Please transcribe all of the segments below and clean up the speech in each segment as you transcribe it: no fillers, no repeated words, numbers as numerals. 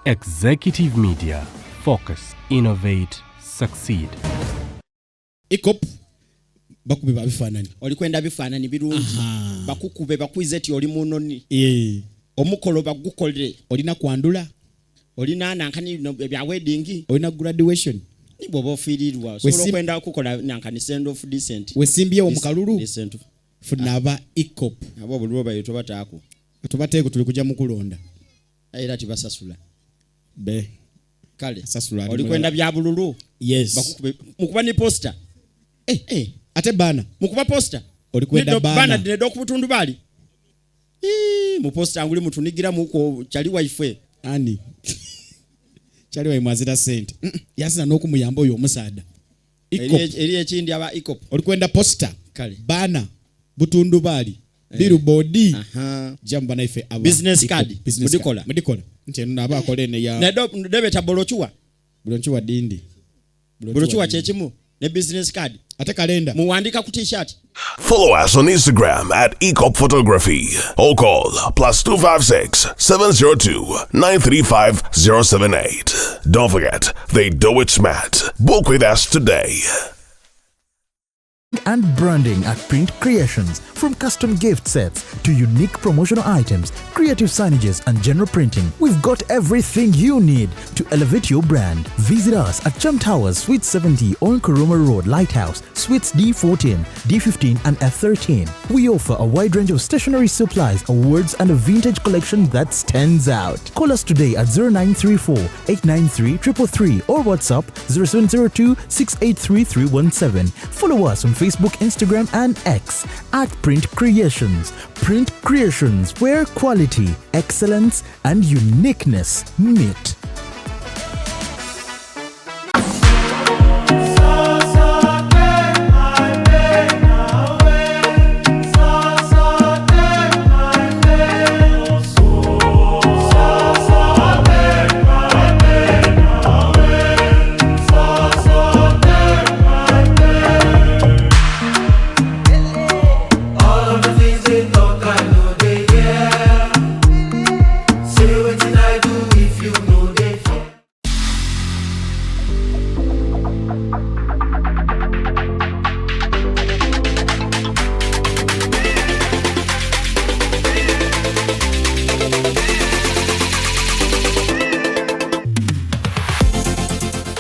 Executive Media. Focus, innovate, succeed. Ikop bakube babifanani. Olikwenda bifanani birungi. Bakukube bakwize ti oli munoni. Omukolo bagukolere. Olina kwandula. Olina nankani bya wedding. Olina graduation. Nibo bofirirwa. So kwenda kukola nankani send off decent. Wesimbye omukalulu. Decent. Funaba Ikop. Abo bulwo bayito bataako. Tubateeko tuli kujja mu kulonda. Era tibasasula. Be. Kale. Sasula. Olikwenda bya bululu. Yes. Bakukube mukuba ni poster. Ate bana. Mukuba poster. Olikwenda bana. Bana dinedo kubutundu bali. Mu poster anguli mutunigira muko chali wife. Ani. Chali wa imazira sente. Yasina n'okumuyamba oyo omusaada. Ikop. Eri ekindi aba Ikop. Olikwenda poster. Kale. Bana. Butundu bali. Billboard. Jamba na ife aba. Business card. Mudikola. Nti naba akole ne ya. Nedo debeta bolochuwa. Bolochuwa dindi. Bolochuwa chechimu ne business card. Ate kalenda. Muwandika ku t-shirt. Follow us on Instagram at Ikop Photography or call +256 702 935 078. Don't forget, they do it smart. Book with us today. And branding at Print Creations. From custom gift sets to unique promotional items, creative signages and general printing, we've got everything you need to elevate your brand. Visit us at Chum Towers, Suite 70 on Kuruma Road, Lighthouse, Suites D14, D15 and F13. We offer a wide range of stationery supplies, awards and a vintage collection that stands out. Call us today at 0934 893 333 or WhatsApp 0702 683 317. Follow us on Facebook, Instagram and X at Print Creations. Print Creations, where quality, excellence and uniqueness meet.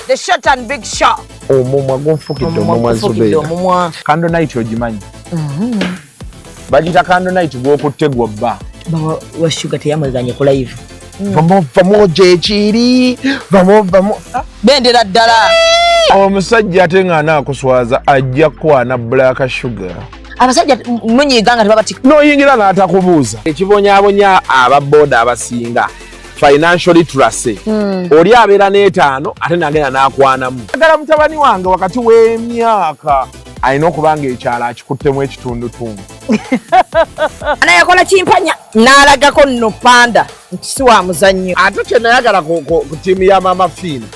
The short and big shot. Omumwa gonfukidde omumwa Zubeida. Kando night ogimanyi. Bagita kando night gwokutte gwobba. Bawa wa sugar teyamazanye ku live. Vamo jechiri. Vamo. Bendera ddala. Omusajja ate nga anakuswaza ajja kwana black sugar. Abasajja munyiganga tebabati. Noyingira n'atakubuuza. Ekibonyaabonya ababoda abasinga. Financial literacy. Oli abeera n'etaano ate nagenda n'akwanamu. Agala mutabani wange wakati w'emyaka alina okubanga ekyalo akikuttemu ekitundutundu. Anayakola kimpanya n'alagako nno panda nti si wa muzannyo. Ate kye nayagala ku ttiimu ya Mama Fiina.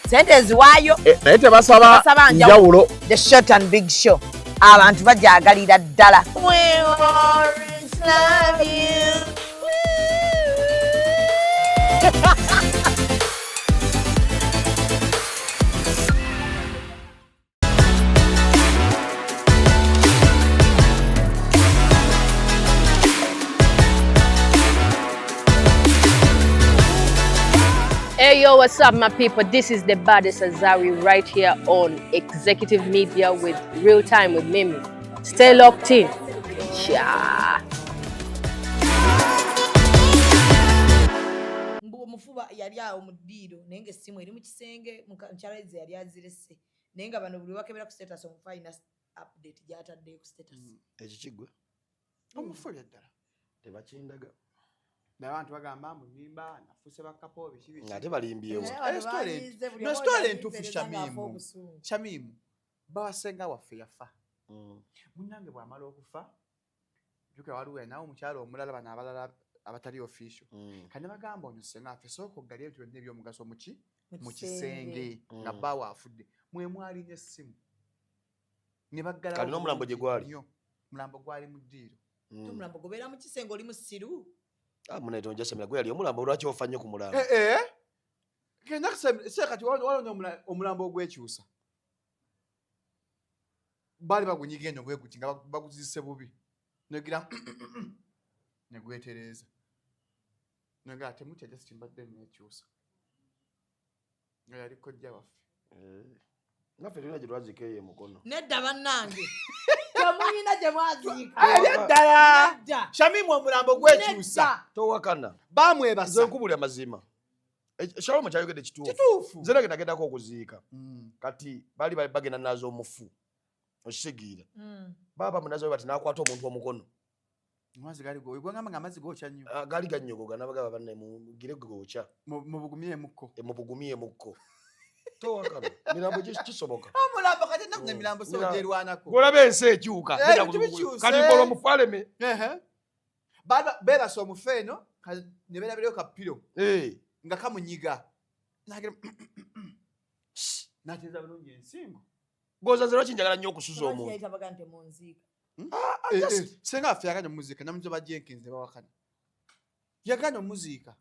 Sente eziwaayo. Naye tebasaba njawulo. The short and big show. Abantu bajaagalira ddala. We always love you. Hey yo, what's up my people? This is the baddest Azari right here on Executive Media with RealTime with Mimi. Stay locked in. Yeah. Mufuba yali awo mu ddiiro naye ng'essimu eri mu kisenge mukyalaize yali azirese naye nga bano buli wakebera ku status omufayina update gy'ataddeyo ku status. Ekikigwe omufulya ddala tebakindaga n'abantu bagamba muyimba nafuuse bakapo bikibi ate balimbyewo story entuufu Shamimu bawasenga waffe yafa munnange bw'amala okufa jjuka waliwo nawe omukyalo omulala bano abalala abatali official kandi bagamba ono senga affe sooka oggali ebintu byonna eby'omugaso mu kisenge nga bbaawo afudde mwe mwali n'essimu ne baggala kali n'omulambo gye gwali mulambo gwali mu ddiiro Omulambo gobeera mu kisenge oli musiru. Muneeto njasemera gwe yali omulambo lwaki ofa nnyo ku mulambo. Kenya kati waliwo omulambo ogwekyusa bali bagunyiga eno gweguti nga baguzise bubi negira negwetereza naga temutya just mbadde nekyusa nga yali kojja waffe naffe tulina gye twazikeeye mukono nedda bannange temulina gye mwaziika ddala Shamimu omulambo gwekyusa towakana bamwebasa nze nkubulya mazima Shalom kyayogedde kituufu nze nagendako okuziika kati bali bagenda nazo omufu okisigiira baba munazo bati nakwata omuntu omukono amazzi gali go igwanga nga amazzi gokya nnyo gali ganyogoga nabagaba banne mugire gokya mubugumye mukko towakana mirambo kisoboka omulambo kati nakunya mirambo sojerwanako golabe ensi ekyuka kati mbolwa mufaleme bebasa omufu eno ne berabirayo kapiro nga kamunyiga nateza bulungi ensingo goza zero kinjagala nnyo okusuza omuntu senga affe yaganya omuzika namuzoba Jenkins ne bawakana yaganya omuzika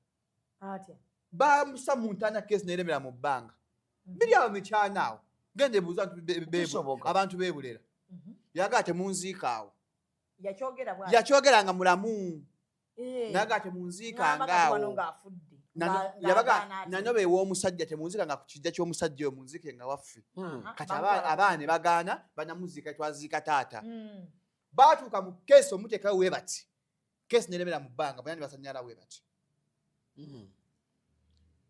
bamusa muntana kesi neremera mu bbanga biri awo mikyanaawo gende buuza abantu bebulera yagaa temunziika awo yakyogera nga mulamu nagaa temunziika ngaawo yabaga nanyoba ew'omusajja temunziika nga ku kijja ky'omusajja oyo munziike nga waffe kati abaana ne bagaana banamuziika twaziika taata baatuuka mu keesi omuteekayo we bati keesi neremera mu bbanga bonna ne basanyala we bati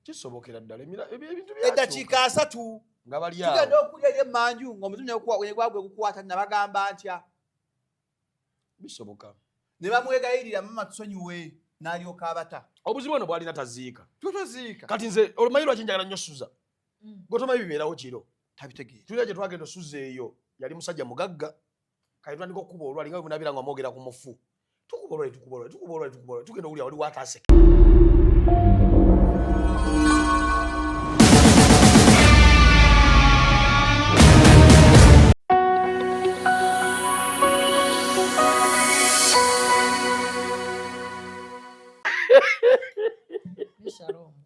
kisobokera ddala ebintu eddakiika 3 nga bali tugenda okulya eri emmanju ng'omuzimu gwagwe gukwata nabagamba ntya bisoboka ne bamwegayirira mama tusonyiwe n'alyoka abata obuzibu ono bwalina taziika tutoziika kati nze olumanyi lwaki njagala nnyo suza gwe tomanyi bibeerawo kiro tabitegeera tulina gye twagenda osuza eyo yali musajja mugagga kati twandika okukuba olwali nga bwe munabira nga mwogera ku mufu tukuba olwali tugenda owulira wali waataaseke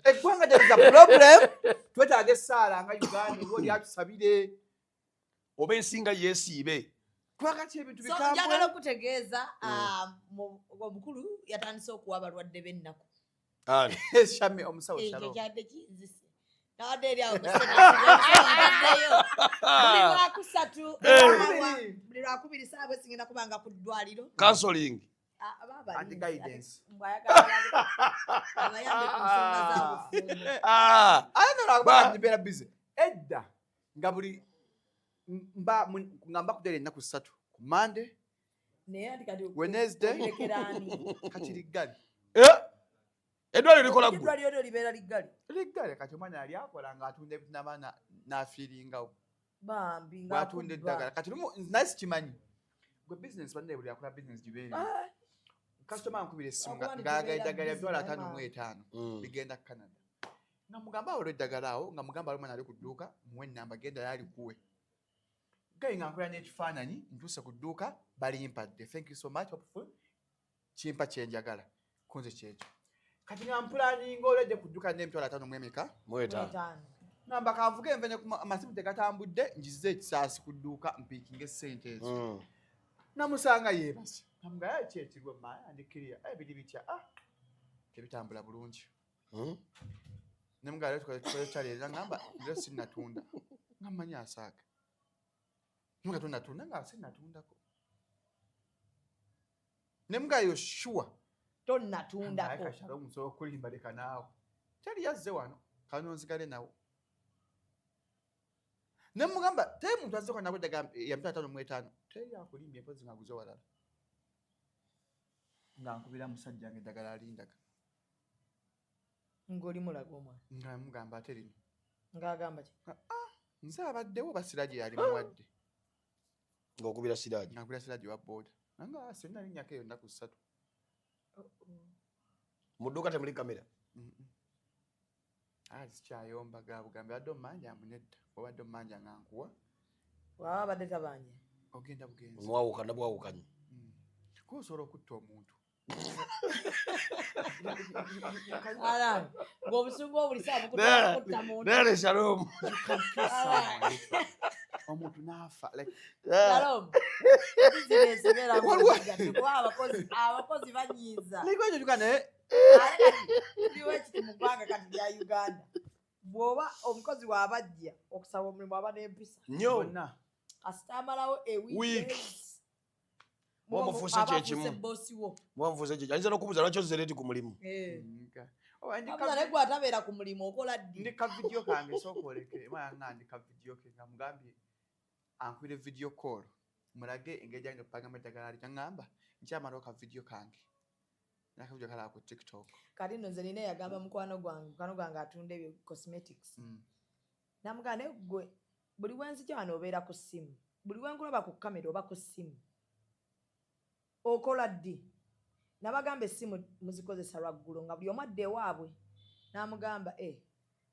eggwanga gyaliza problem twetaaga essaala nga Uganda oba oli atusabire oba ensinga yeesiibe twakati ebintu njagala okutegeeza omukulu yatandise okuwa abalwadde b'ennaku Shami omusawo ekyo kyadde kinzise nawadde eri awo ataddeyo buli lwakusatu buli lwakubiri saawa esingenda kubanga ku ddwaliro counseling and guidance abayambe ku nsonga zaabufumbo nibeera busy edda nga buli nga mbakudera ennaku 3 ku Monday Wednesday kati liggali eddwaliro likola eddwaliro libeera liggali kati omwana yali akola ng'atunda ebintu n'abaana n'afiiringawo bambi bw'atunda eddagala kati naye sikimanyi gwe business banne buli akola business gibeeri kasitoma ankubira essimu ng'agala eddagala $5,500 ligenda Canada nga mugamba awo olw'eddagala awo nga mugamba ali omwana ali ku dduuka muwe ennamba genda yali kuwe gayi nga nkola n'ekifaananyi ntuuse ku dduuka balimpadde thank you so much hopeful kimpa kyenjagala kunze kyekyo kati nga mpulaninga olwedde ku dduuka n'emitwalo 5 mwemeka namba kanvuge envene amasimu tegatambudde njize ekisaasi ku dduuka mpiikinga essente ezo namusanga yeebase namugaa kyekirwe maya andikiriya biri bitya tebitambula bulungi nemugaa tukole challenge ngamba nze sinnatunda nga mmanyi asaaga nga tonatunda nga sinnatundako nemugaa yo sure tonnatundako kashalo omusobola okulimba leka naawe teri yazze wano kanonzigale nawo nemugamba teri muntu azze kwa nakuddaga ya $5,500 teri akulimbye mpozi nga guze walala nga nkubira musajja nga eddagala alindaga ng'oli mulaga omwana nga mugamba ate lino ng'agamba ki nze abaddewo basiraji yali muwadde ng'okubira siraji ngakubira siraji wa booda nga senna linnyako eyo nnaku 3 mu dduuka temuli kamera zikyayomba ga bugambe badde omumanja amunedda obadde omumanja nga nkuwa waba badde tabanja ogenda bugenzi mwawukana bwawukanye kusobola okutta omuntu Ala, ng'obusungu obuli saa bukutta muntu. Nere Shalom. Omuntu n'afa. Shalom. Business beera abakozi banyiiza. Like ekyo tukane. Tuliwo ekiti mu ggwanga kati lya Uganda. Bw'oba omukozi w'abajja okusaba omulimu aba n'empisa. Nnyo. Kasita amalawo Week. Mwamufuuse kyekimu. Mwamufuuse kyekimu. Ayinza n'okubuuza lwaki ozzereeti ku mulimu. Abuza naye gwe atabeera ku mulimu okola ddi. Ndika video kange sooka oleke. Mwana nga ndika video ke nga mugambye ankwire video call. Mulage engeri gy'alina okupanga eddagala lye. Ngamba nkyamalawo ka video kange. Nakavideo kala ku TikTok. Kati nno nze nina yagamba mukwano gwange atunda ebyo cosmetics. Namugamba naye gwe buli wenzija wano obeera ku ssimu. Buli wenkulaba ku kamera oba ku ssimu. Okola ddi. Nabagamba essimu muzikozesa lwaggulu nga buli omu adda ewaabwe. Namugamba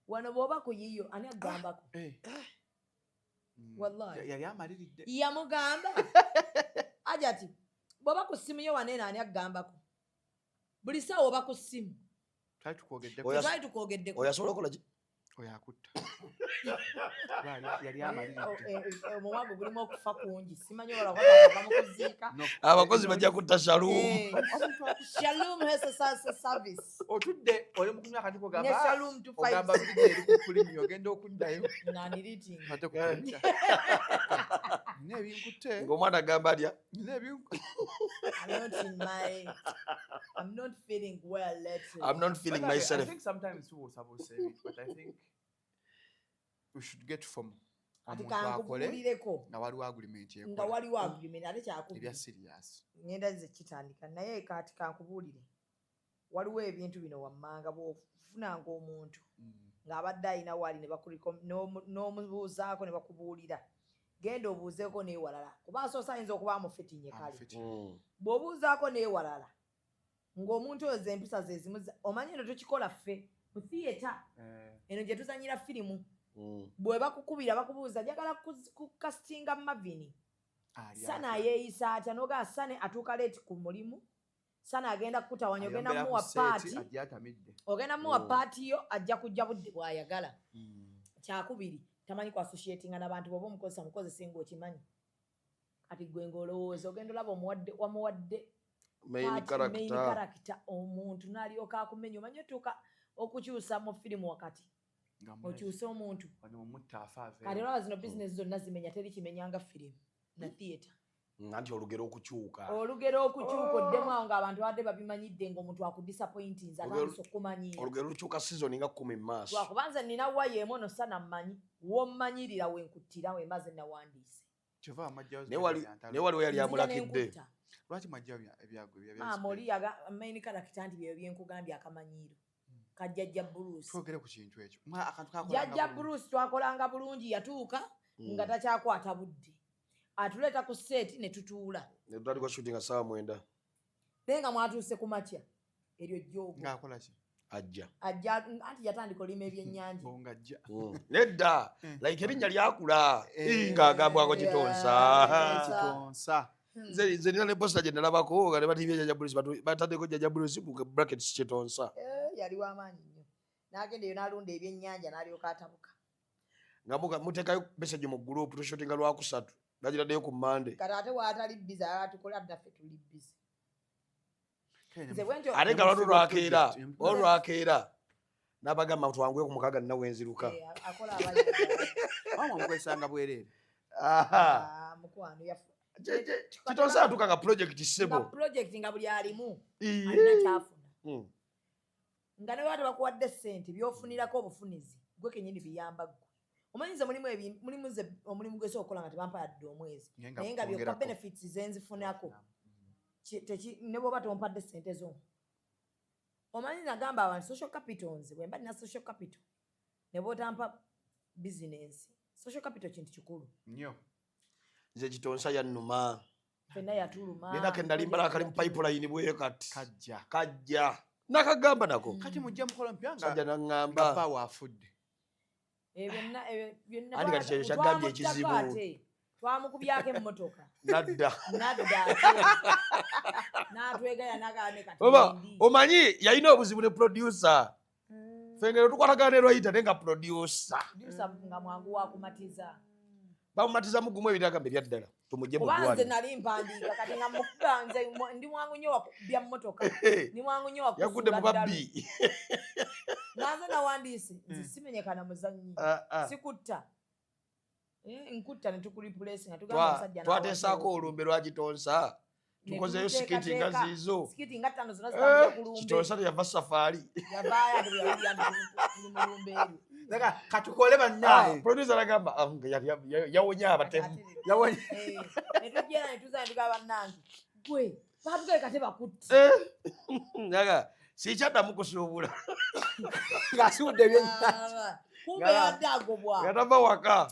wano bw'oba ku yiyo ani agambako. Wallahi. Yali amaliridde. Yamugamba. Aja ati bw'oba ku ssimu yo wano eno ani agambako. Buli saa oba ku ssimu. Twali tukwogeddeko. Oyasobola okukola ki? Oyakutta. Yali amaliridde. Omumwa gulimu okufa kungi. Simanyi wala kwata mu kuziika. Abakozi bajja kutta Shalom. Shalom has a service. Otudde oli mu kunywa akati kogamba. Ne Shalom to fight. Ogamba video eri ku kulimi ogenda okuddayo. Nani reading. Ate kukulimita. Nina ebinkutte. Ng'omwana agamba atya? Nina ebinkutte. I'm not feeling well lately. I'm not feeling myself. I think sometimes we will say it, but I think we should get from omuntu akole nga waliwo agreement yekola. Nga waliwo agreement ate kyakubiri. Ebya serious. Ngenda ze kitandika naye kati kankubuulire. Waliwo ebintu bino wammanga bw'ofunanga omuntu ng'abadde ayina wali ne bakuliko n'omubuuzaako ne bakubuulira. Genda obuuzeeko n'ewalala. Kuba asoosa ayinza okuba amufetinye kale. Bw'obuuzaako n'ewalala ng'omuntu oyo ze empisa ze zimu omanyi eno tukikola ffe mu theatre eno gye tuzanyira firimu bwe bakukubira bakubuuza njagala kukasitinga Mavini Sana ayeeyisa atya n'ogaa Sane atuuka leeti ku mulimu Sana agenda kukutawanya ogenda muwa paati ogenda muwa paati yo ajja kujja budde bw'ayagala kyakubiri tamanyi ku associatinga n'abantu bw'oba omukozesa mukozese ng'okimanyi kati gwe ng'olowooza ogenda olaba wamuwadde main character omuntu n'alyoka akumenya omanyi otuuka okukyusa mu firimu wakati okyusa omuntu kati olaba zino bizinesi zonna zimenya teri kimenyanga firimu na theatre nti olugero okukyuka oddemu awo ng'abantu badde babimanyidde ng'omuntu akudisappointinza atandise okumanyiira olugero lukyuka season nga 10 mu maaso lwakubanza nina wayo emu ono Sana mmanyi w'ommanyirira wenkuttira wembaze nawandiise naye waliwo yali amulakidde lwaki mwajja ebyago oli main character nti byo byenkugambye akamanyiiro kajjajja Bruce twogere ku kintu ekyo jjajja Bruce twakolanga bulungi yatuuka nga takyakwata budde atuleeta ku seeti ne tutuula netutaliko shooting saa 9 naye nga mwatuuse ku makya eryo jjoogo ng'akola ki ajja anti yatandika olima ebyennyanja ng'ajja nedda like erinnya lyakula ng'agambwako kitonsa nze nina ne posta gye nalabako nga ne batibye Jjajja Bruce bataddeko Jjajja Bruce mu brackets kitonsa yali w'amaanyi nnyo n'agenda eyo n'alunda ebyennyanja n'alyoka atabuka nga muteekayo message mu group tushootinga lwakusatu bagiraddeyo ku Monday kati ate waatali bizi atukola naffe tuli bizi ate nga lwakeera n'abagamba twanguye ku mukaaga nina wenziruka akola abamukwesanga bwereere mukwano kitonsa atuuka nga project sebo nga buli alimu alina kyafuna nga ne bwate bakuwadde ssente byofunirako obufunizi gwe kenyini biyamba gwe omanyize omulimu gwese okukola nga tebampa yadde omwezi naye nga byokka benefits zenzifunako ne bwoba tompadde ssente zo omanyi nagamba abantu social capital nze bwe mba nina social capital ne bwotampa bizinensi social capital kintu kikulu nnyo nze kitonsa yannuma fenna yatuluma nina kendali mbala kali mu pipeline bweyo kati kajja nakagamba nako kati mujja mukola mpya sajja naŋŋamba nga waafudde byonna andi kati kyeyo kyagambye ekizibu Twamukubyako emmotoka. Nadda. N'atwegaya n'agaane kati. Omanyi yalina obuzibu ne producer. Fengero tukwatagana ne Royita nenga producer. Producer nga mwangu wa kumatiza. Bamumatiza mugumu ebiragambe byaddala. Tumujje mu ddwaliro. Kubanze nali mpandiika kati nga mukuganze ndi mwangu nnyo wakubya mmotoka. Ndi mwangu nnyo wakusuula yakudde mu babbi. Nanze nawandiise simenyekana muzannyi. Sikutta. Nkutta ne tukulipuleesi nga tugamba omusajja twateesaako olumbe lwakitonsa. Tukozeyo sikiti nga ziizo. Sikiti nga ttano zonna zitambula ku lumbe. Kitonsa teyava safaari. Yavaayo ate bwe tuli mu lumbe eryo. Katukole bannaye. Producer nagamba yawonya abatemu. Yawonya. Ne tujjera ne tuzaa ne tugamba bannange. Gwe baatugaye kate bakutte. Naga sikyaddamu kusuubula. Ng'asudde byonna. Kumbe yadde agobwa. Yatava waka.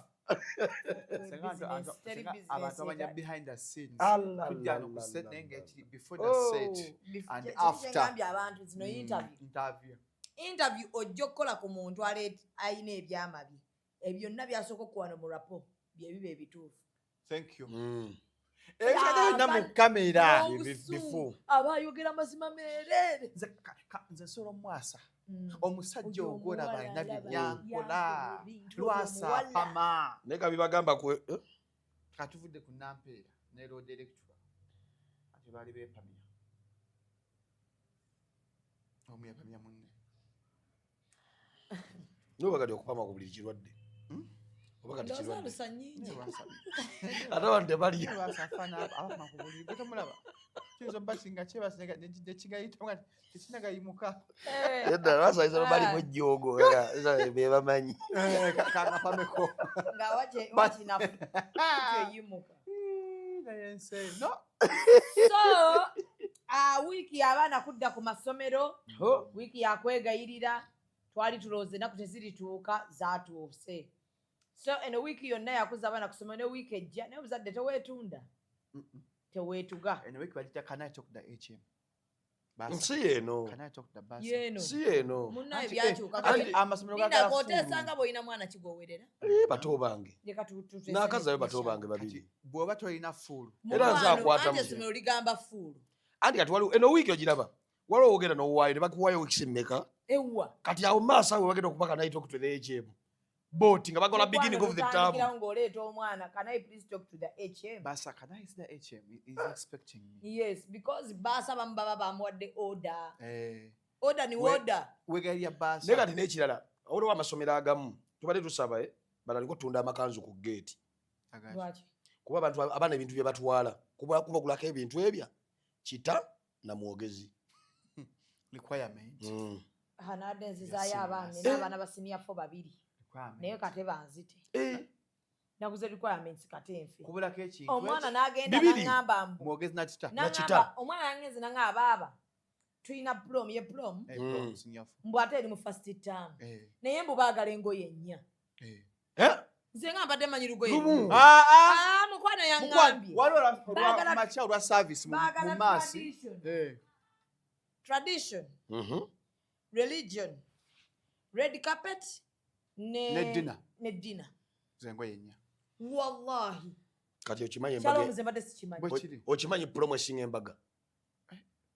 Abantu abanya behind the scenes. Kujja no kuset nenga before the set and after. Abantu zino interview ojja okukola ku muntu ayina ebyamabi. Ebyo byonna byasooka okuwano mu rapo bye biba ebituufu. Thank you. Ebyo mu kamera before. Abayogera mazima meerere. Nze nsolo mwasa. Omusajja ogwona balina byankola. Lwasa pama. Neka bibagamba ku katuvudde ku Nampeera ne road director. Ati bali bepamya. Omu yapamya munne. Nobagadi okupama ku buli kirwadde. Obagadi kirwadde. Ndoza nyingi. Ate wante bali. Wasafana abapama ku buli. Gotomulaba. Kizo basinga kyebasinga nekigayita nga tekinagayimuka. Yadda Lwasa bali mu jjogo era bebamanyi. Kangapameko. Nga wache nafu. Yimuka. No. So, wiki abaana kudda ku masomero, wiki yakwegayirira, twali tulooze ennaku tezirituuka zaatuuse. So, eno wiki yonna yakuza abaana kusoma ne wiki ejja, naye obuzadde teweetunda. Teweetuga. Eno wiki bagita can I talk the HM? Si yeno. Can I talk the bus? Si yeno. Munnaye byakyuka. Amasomero Linda k'oteesanga bw'olina mwana kigowerera. Bato bange. N'akazayo bato bange babiri. Bw'oba tolina fuulu. Era nze akwata mu essomero ligamba fuulu. Anti kati waliwo eno wiiki ogiraba. Waliwo ogenda n'owaayo ne bakuwaayo wiiki mmeka. Ewa. Kati awo maaso awo bagenda okubaka naye talk to the HM. Boating nga bakola beginning of the term. Ng'oleeta omwana, can I please talk to the HM? Basa, can I see the HM? He's expecting me. Yes, because Basa bamba bamuwadde order. Order ni order. Wegerya Basa. Naye kati n'ekirala, waliwo amasomero agamu tubadde tusaba balaliko tunda amakanzu ku gate. Lwaki? Kuba abantu abaana ebintu bye batwala. Kuba kulako ebintu ebya kita na mwogezi. Requirement. Hanade nzizaayo abaana n'abaana basimya fo babiri. Naye kate banzite. Naguze requirements kate nfe. Kubulako ekintu. Omwana n'agenda n'angamba mbu. Mwogezi na kita. Omwana n'angenze n'angamba aba. Tulina prom ye prom. Mbu ate eri mu first term. Naye mbu baagala engoye nnya. Nze nga mbadde manyi lugoye. Mukwano yangambye. Waliwo macha olwa service mu maasi. Tradition. Religion. Red carpet. Ne dinner. Zengoye nnya. Wallahi. Kati okimanyi embaga. Shalom zembade sikimanyi. Okimanyi promo eshinga embaga.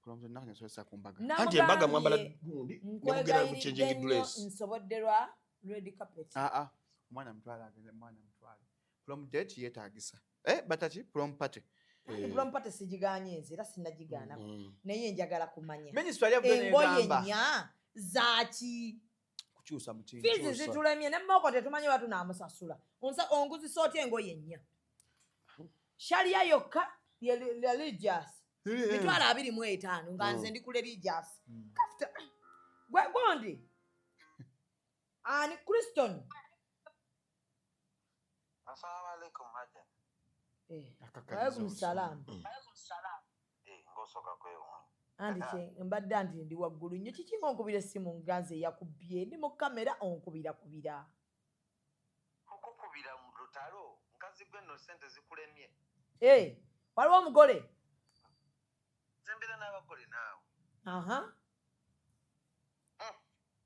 Promo zonna nsosa ku mbaga. Anti embaga mwambala gundi nemugera mu changing dress. Nsobodderwa red carpet. Mwana mtwala agenda mwana mtwala. Prom date yetaagisa. Bataki prom party. Prom party sijiganye nze era sinnagigaana. Naye njagala kumanya. Ministry ya bwe engoye nnya zaaki. Kukyusa mutinyi. Fizi zitulemye ne mmoko tetumanyi watu naamusasula. Onguzi sooti engoye nnya. Sharia yokka ye religious. Mitwalo 25 nga nze ndi ku religious. Gwe gondi. Ani Kriston. Assalamu alaikum haja. Alaikum salam. Ngosoka kwewo. Andi mbadde anti ndi waggulu nnyo kiki onkubira essimu nganze yakubye ndi mu kamera onkubira. Okukubira mu lutalo nkazi gwe no sente zikulemye. Waliwo omugole. Zembera n'abagole naawe.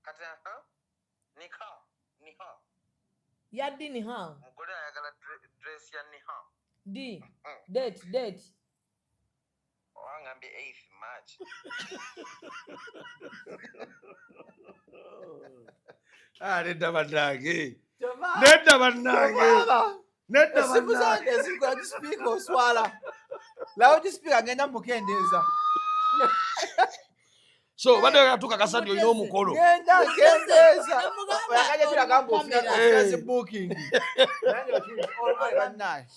Kati Niha. Yaddi niha. Mugole ayagala dress ya niha. D. Date. Wangambye 8th March. Nedda bannange. Tova. Nedda bannange. Tova. Nedda Esimu bannange. zange zikola dispeaker oswala. Lawo dispeaker ngenda mukendeeza. So bade yatuka kasandi olina omukolo. Ngenda kendeeza. Oyagaje tulagamba ofuna booking. Nange otuli all bannaye.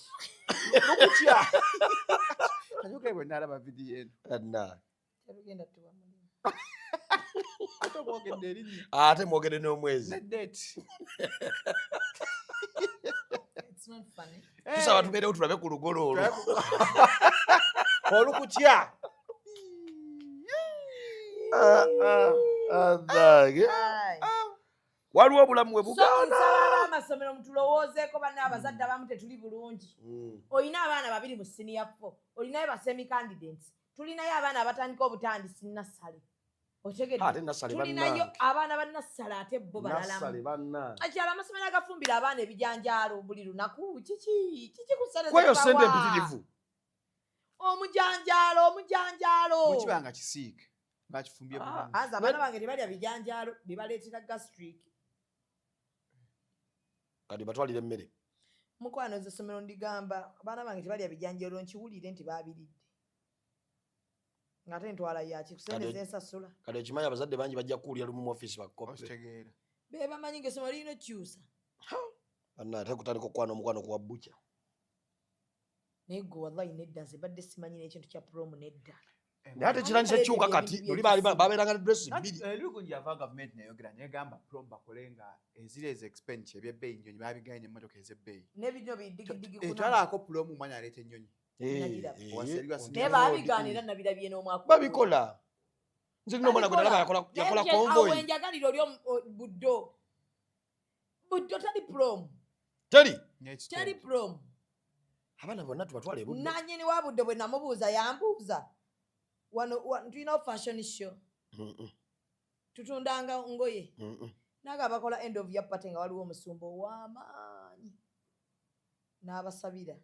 Lukutya. Kanyuka bwe nalaba video eno. Anna. Tugenda tuwa mulimu. Ate mwogedde erinnya. Ate mwogedde n'omwezi. Ne date. It's not funny. Tusaba tubeerewo tulabe ku lugolo olwo. Olukutya. Anange. Waliwo obulamu bwe bugaana. Nsaba amasomero mutulowoozeeko banne abazadde abamu tetuli bulungi. Olina abaana babiri mu senior 4. Olinayo ba semi candidates. Tulinayo abaana abatandika obutandisi nassale. Ate nassale bannange. Tulinayo abaana ba nassale ate bo balalamu. Nassale bannange. Akyala amasomero agafumbira abaana ebijanjaalo buli lunaku. Kiki kusereza. Kweyo sente empitirivu. Omujanjaalo. Bwekibanga kisiike. Bakifumbye bulungi. Aza abaana bange tebalya bijanjaalo bibaleetera gastric. Kati batwalire emmere. Mukwano ze somero ndigamba abaana bange tebalya bijanjaalo nkiwulire nti babiridde. Ngate ntwala yaki kusendeza ensasula. Kati ekimanyi abazadde bangi bajja kuwulira lumu mu office bakope. Ositegeera. Be bamanyi ng'essomero lirina kyusa. Anna ate kutandika okukwana omukwano kuwa bbucya. Naye gwe wallahi nedda nze badde simanyi n'ekintu kya prom nedda. Naye ate kirandise kyuka kati noli babeeranga ne dress bbiri. Lukungi yava gavumenti nayogera negamba prom bakole nga ezira eza expenditure ebyebbeeyi ennyonyi babiganye emmotoka ez'ebbeeyi. N'ebino bidigidigi kuna. Twalaako prom omwana aleeta ennyonyi. Naye baabigaanira nabirabye n'omwaka. Babikola. Nze nno omwana gwe nalaba yakola convoy. Awo enjagaliro oli buddo. Buddo tali prom. Teri prom. Abaana bonna tubatwala ebuddo. Nannyini wa buddo bwe namubuuza yambuuza. Wano tulina fashion show. Tutundanga ngoye. Naga bakola end of year party nga waliwo omusumba ow'amaanyi. N'abasabira.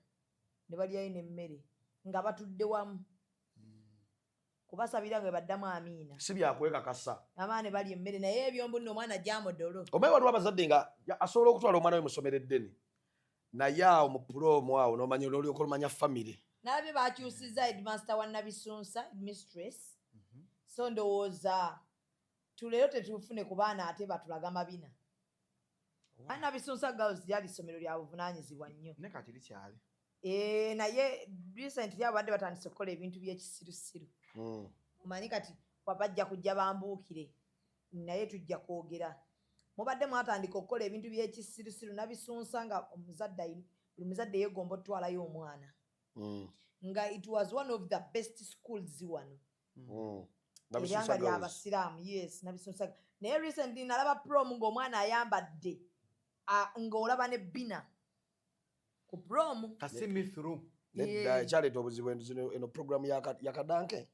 Ne balyayo n'emmere nga batudde wamu. Kubasabira nga baddamu amiina. Si byakwekakasa. Abaana balya emmere naye ebyombo nno omwana gyamodolo. Omanyi waliwo abazadde nga asobola okutwala omwana we mu ssomero eddene. Naye awo mu promo awo n'omanya olyoka olumanya family. Nabyo bakyusizza headmaster wa Nabisunsa, headmistress. So ndowooza tuleero tetufune ku baana ate batulaga mabina. Nabisunsa girls lyali ssomero lya buvunaanyizibwa nnyo. Ne kati likyali. Naye recently abadde batandise okukola ebintu by'ekisirusiru. Omanyi kati bajja kujja bambuukire naye tujja kwogera. Mubadde mwatandika okukola ebintu by'ekisirusiru Nabisunsa nga buli muzadde yeegomba otwalayo omwana. Nga it was one of the best schools wano. Eryanga ly'abasiraamu, yes, Nabisunsa. Naye recently nalaba prom ng'omwana ayambadde ng'olaba ne bina. Ku prom. Kasimi through. Nedda ekyaleeta obuzibu eno programu ya Kadanke.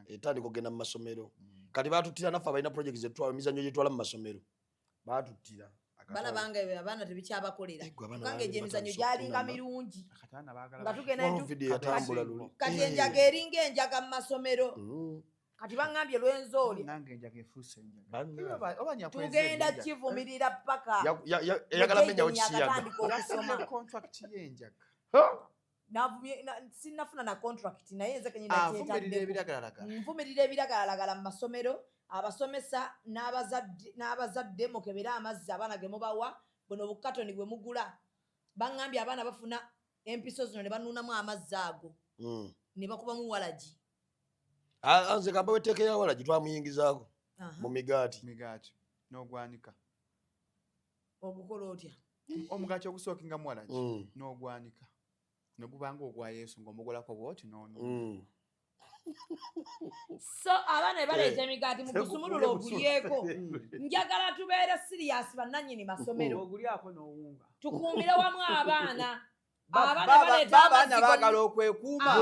Etandika okugenda mu masomero. Kati baatuttira naffe abalina projects emizannyo gye twala mu masomero. Baatuttira. Balabanga abaana tebikyabakolera. Kubanga egyo emizannyo gyalinga mirungi. Nga tugenda kati enjaga eringa enjaga mu masomero. Kati baŋŋambye Lwenzooli. Tugenda kivumirira paka. Eyagala mmenyawo kiyaga. Sinnafuna na contract naye nze kenyina nvumirira ebiragalalagala mu masomero. Abasomesa n'abazadde mukebere amazzi abaana ge mubawa buno bukatoni bwe mugula. Baŋŋambye abaana bafuna empiso zino ne banuunamu amazzi ago ne bakubamu walagi. Nze kamba weteeka ya walagi twamuyingizaako mu migaati n'ogwanika. Ogukola otya? Omugaati ogusookingamu walagi n'ogwanika ne gubanga ogwa Yesu ng'omugolako bw'oti n'onu. So abaana baleeta emigaati mu kusumulula ogulyeko. Njagala tubeere serious bannannyini masomero. Ogulyako n'owunga. Tukuumire wamu abaana. Abaana baagala okwekuuma.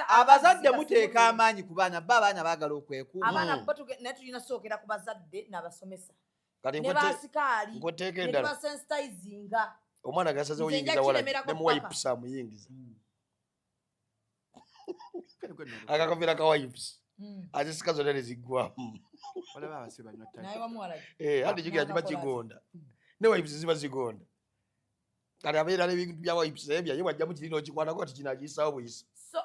Abazadde muteeka amaanyi ku baana abaana baagala okwekuuma. Abaana bo naye tulina sookera ku bazadde n'abasomesa. Ne baasikaali ne basensitizinga. omwana gasaze oyingiza wala ne wipes amuyingiza akakavira ka wipes azisika zonna ne ziggwamu hadi jigira jiba kigonda ne wipes ziba zigonda kati abeera n'ebintu bya wipes ebyo ye wajja mu kirina okikwanako ati kino agiyisawo buyisa. So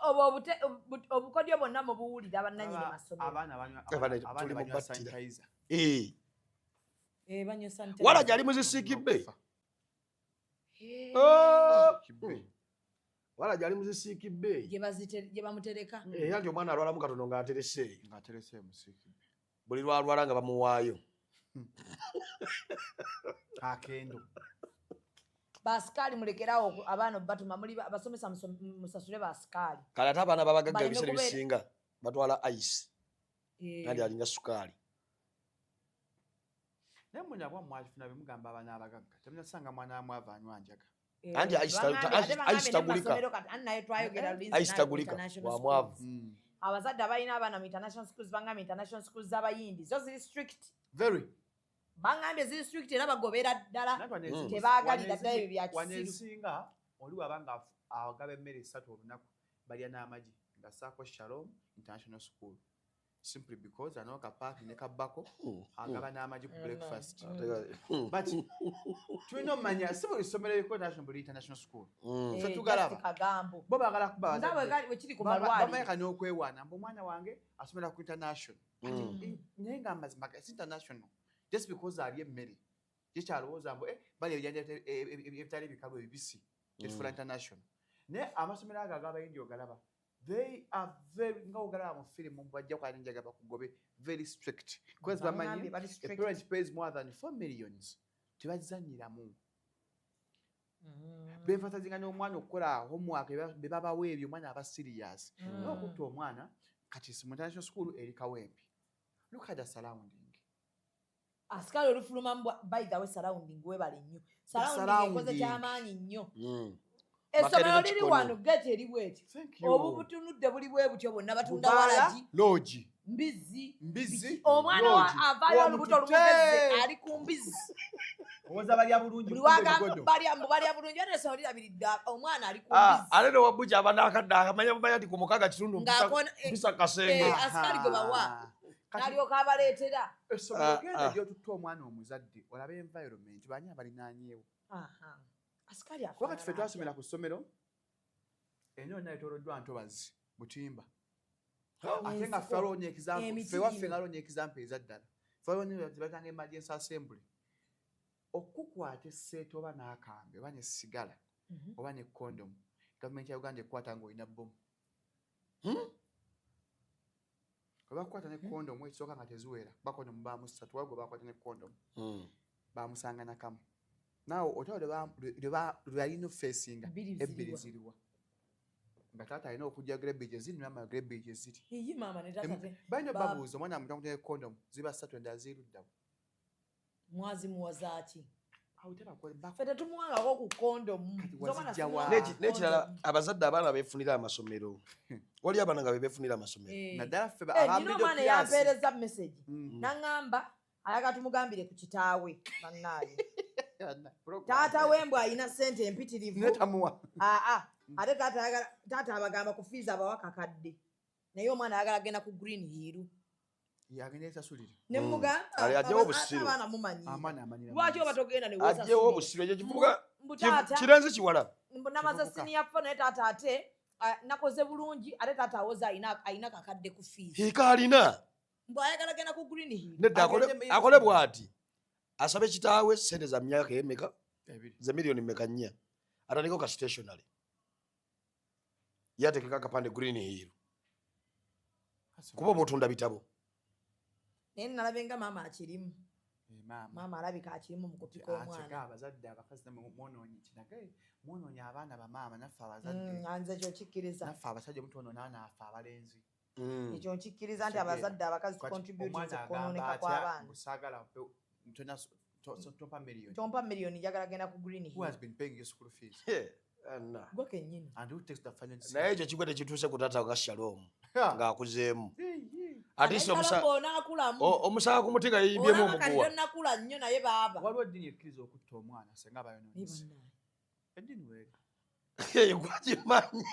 obukodyo bonna mubuwulira abannannyini masomero tuli mu battira banywa sanitizer wala gyali muzisiikibbe wala gyali muzisiikibbe gye bamutereka anti omwana alwalamu katono ng'aterese buli lwalwala nga bamuwaayo akendo basikaali mulekerawo abaana batuma muli basomesa musasule basikaali kale ate abaana babagagga ebiseera ebisinga batwala ice kandi alinga sukaali naye munya bwa mwafuna bimugamba abaana abagagga temunyasanga mwana amwava anywa njaga anti ice tagulika ice tagulika wamwavu abazadde abalina abaana mu international schools bangambye international schools z'abayindi zo ziri strict very bangambye ziri strict era bagobera ddala tebaagalira ddala ebyo bya kisiru wanesinga oli wabanga agaba emmere 3 olunaku balya n'amagi nga saako Shalom International School simply because ano kapaaki ne kabako agaba n'amagi ku breakfast but tulina omanya si buli ssomero eriko international school fe tugalaba bo baagala kubabayeka n'okwewaana mbu omwana wange asomera ku international naye nga amazima si international just because ali emmere yekyalowooza mbu bali ebitali ebikalu ebibisi etufuula international naye amasomero ago ag'abayindi ogalaba they are very nga ogalaba mu firimu bajja kwala enjaga bakugobe very strict because bamanyi a parent pays more than 4 millions tebazanyiramu bemfatazinga n'omwana okukola homework be babawa ebyo omwana aba serious n'okutta omwana kati si mu international school eri kawempe look at the surrounding asikali olufuluma by the way surrounding webale nnyo surrounding ekoze kyamaanyi nnyo essomero liri wano gate eri bweti obu butunudde buli bwe butyo bonna batunda walagi logi mbizi omwana avaayo olubuto lumugezi ali ku mbizi owoza balya bulungi balya bulungi ate essomero lirabiridde omwana ali ku mbizi ate nowabbuja abanakadde akamanya nti ku mukaga kitundu mpisa kasenge asikali gwe bawa nalyoka abaleetera essomero genda gyotutta omwana omuzadde olabe environment bani abalinaanyeewo wakati ffe twasomera ku ssomero enyo yonna etoloddwa ntobazi butimba ate nga ffe waffe nga aloonya example ezaddala batanga emergency assembly okukwata esseeta oba n'akambe oba nesigala oba ne condom gavumenti ya Uganda ekwata ng'olina bomu bakwata ne condom ekisooka nga teziwera bakondomu bamusatu wagwe bakwata ne condom bamusanga nakamu naawe otaba lwalina ofeesinga ebbiri ziriwa nga taata alina okujja grebeje ziri nama grebeje ziri balina babuuza omwana mutamuta ne condom ziba 3 endala ziruddawo mwazi muwazaaki ffe tetumuwangako ku kondomu n'ekirala abazadde abaana beefunira amasomero wali abaana nga bebeefunira amasomero nina omwana yampeereza message naŋŋamba ayaga tumugambire ku kitaawe bannaaye taata wembwe alina ssente empitirivu ate taata abagamba ku fees abawa kakadde naye omwana ayagala agenda ku green hill nemugabaana mumanyi lwaki oba togenda neweajjewo obusiro ekyo kivuga kirenze kiwala namaze siniya fo naye taata ate nakoze bulungi ate taata awoza alina kakadde ku fees alina mbw ayagala genda ku green hill nedda akole bw'ati asabe kitaawe sente za myaka emeka ze miliyoni meka 4 atandiko ka stationary yatekeka akapande green hill kuba omutunda bitabo naye nalabe nga maama akirimu maama alabika akirimu mu kupika omwana abazadde abakazi mwonoonyi abaana bamaama naffe abazadde nze ekyo nkikkiriza naffe abasajja omutwonoona naffe abalenzi ekyo nkikkiriza nti abazadde abakazi contributinze okwonooneka kw'abaana tompa miliyoni njagala genda ku green gwe kennyini naye ekyo kigwe tekituuse ku taata ga Shalom ng'akuzeemu omusaala ku mutiga yeyimbyemu omuguwa nakula nnyo naye baaba waliwo eddiini ekkiriza okutta omwana senga abayonoonese Edini weri. Gwakimanyi.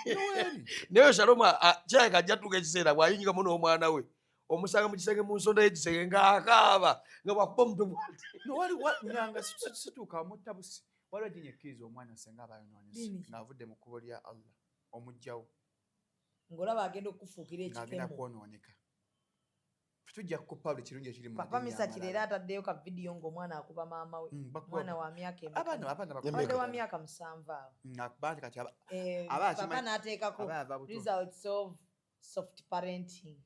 Naye Shaloma kyayaka ajja tuka ekiseera bw'ayinyiga muno omwana we. Omusanga mu kisenge mu nsonda y'ekisenge ng'akaaba nga bwakuba omuntu bw'ati. Nyanga situuka omutabusi. Waliwo ejjinja ekkiriza omwana senga abayonoonese ng'avudde mu kkubo lya Allah omugjawo. Ng'olaba agenda okufuukira ekikemo. Ng'agenda kwonooneka. Tujja kukupawula ekirungi ekiri mu Papa Misaki leero ataddeyo ka vidiyo ng'omwana akuba maama we. Mwana wa myaka emeka. Wa myaka 7 awo. Nakubandi kati papa n'ateekako results of soft parenting.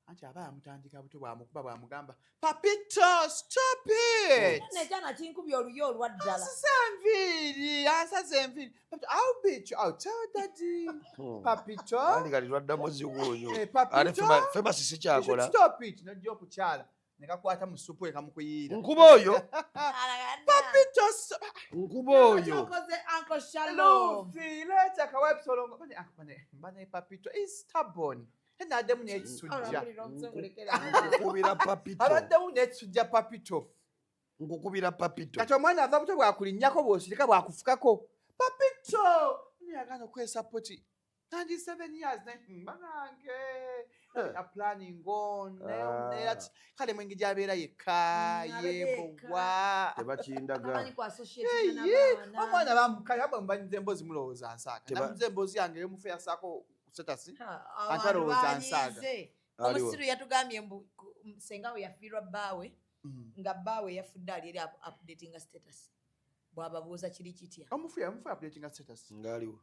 Anti aba amutandika buto bw'amukuba bw'amugamba Papito stop it. Nekyana kinkubye oluyo olwa ddala. Ansaze enviiri. I'll beat you. I'll tell daddy. Papito. Andi kati twaddamu ziwuunyo. Ate feba sisi kyakola. Stop it. Najja okukyala. Ne kakwata mu supu ekamukuyiira. Nkuba oyo. Papito. Nkuba oyo. Okoze Uncle Shalom. Leta kawebsolongo. Mbane Papito is stubborn. Addemu n'ekisujja. Nkukubira Papito. Abaddemu n'ekisujja Papito. Nkukubira Papito. Kati omwana ava buto bwakulinnyako bw'osirika bwakufukako. Papito! Niyagana okwesapoti. 97 years. Banange. Planning on. Kale mwengi gy'abeera yekka yeebogwa. Tebakindaga. Omwana bamukaya bambanyiza emboozi mulowooza nsaaga. Namuze emboozi yange y'omufu yasaako setasi. Antalowooza nsaaga. Omusiru yatugambye mbu senga we yafiirwa bbaawe nga bbaawe yafudde ali eri updating status. Bw'ababuuza kiri kitya. Omufu updating status. Ngaliwo.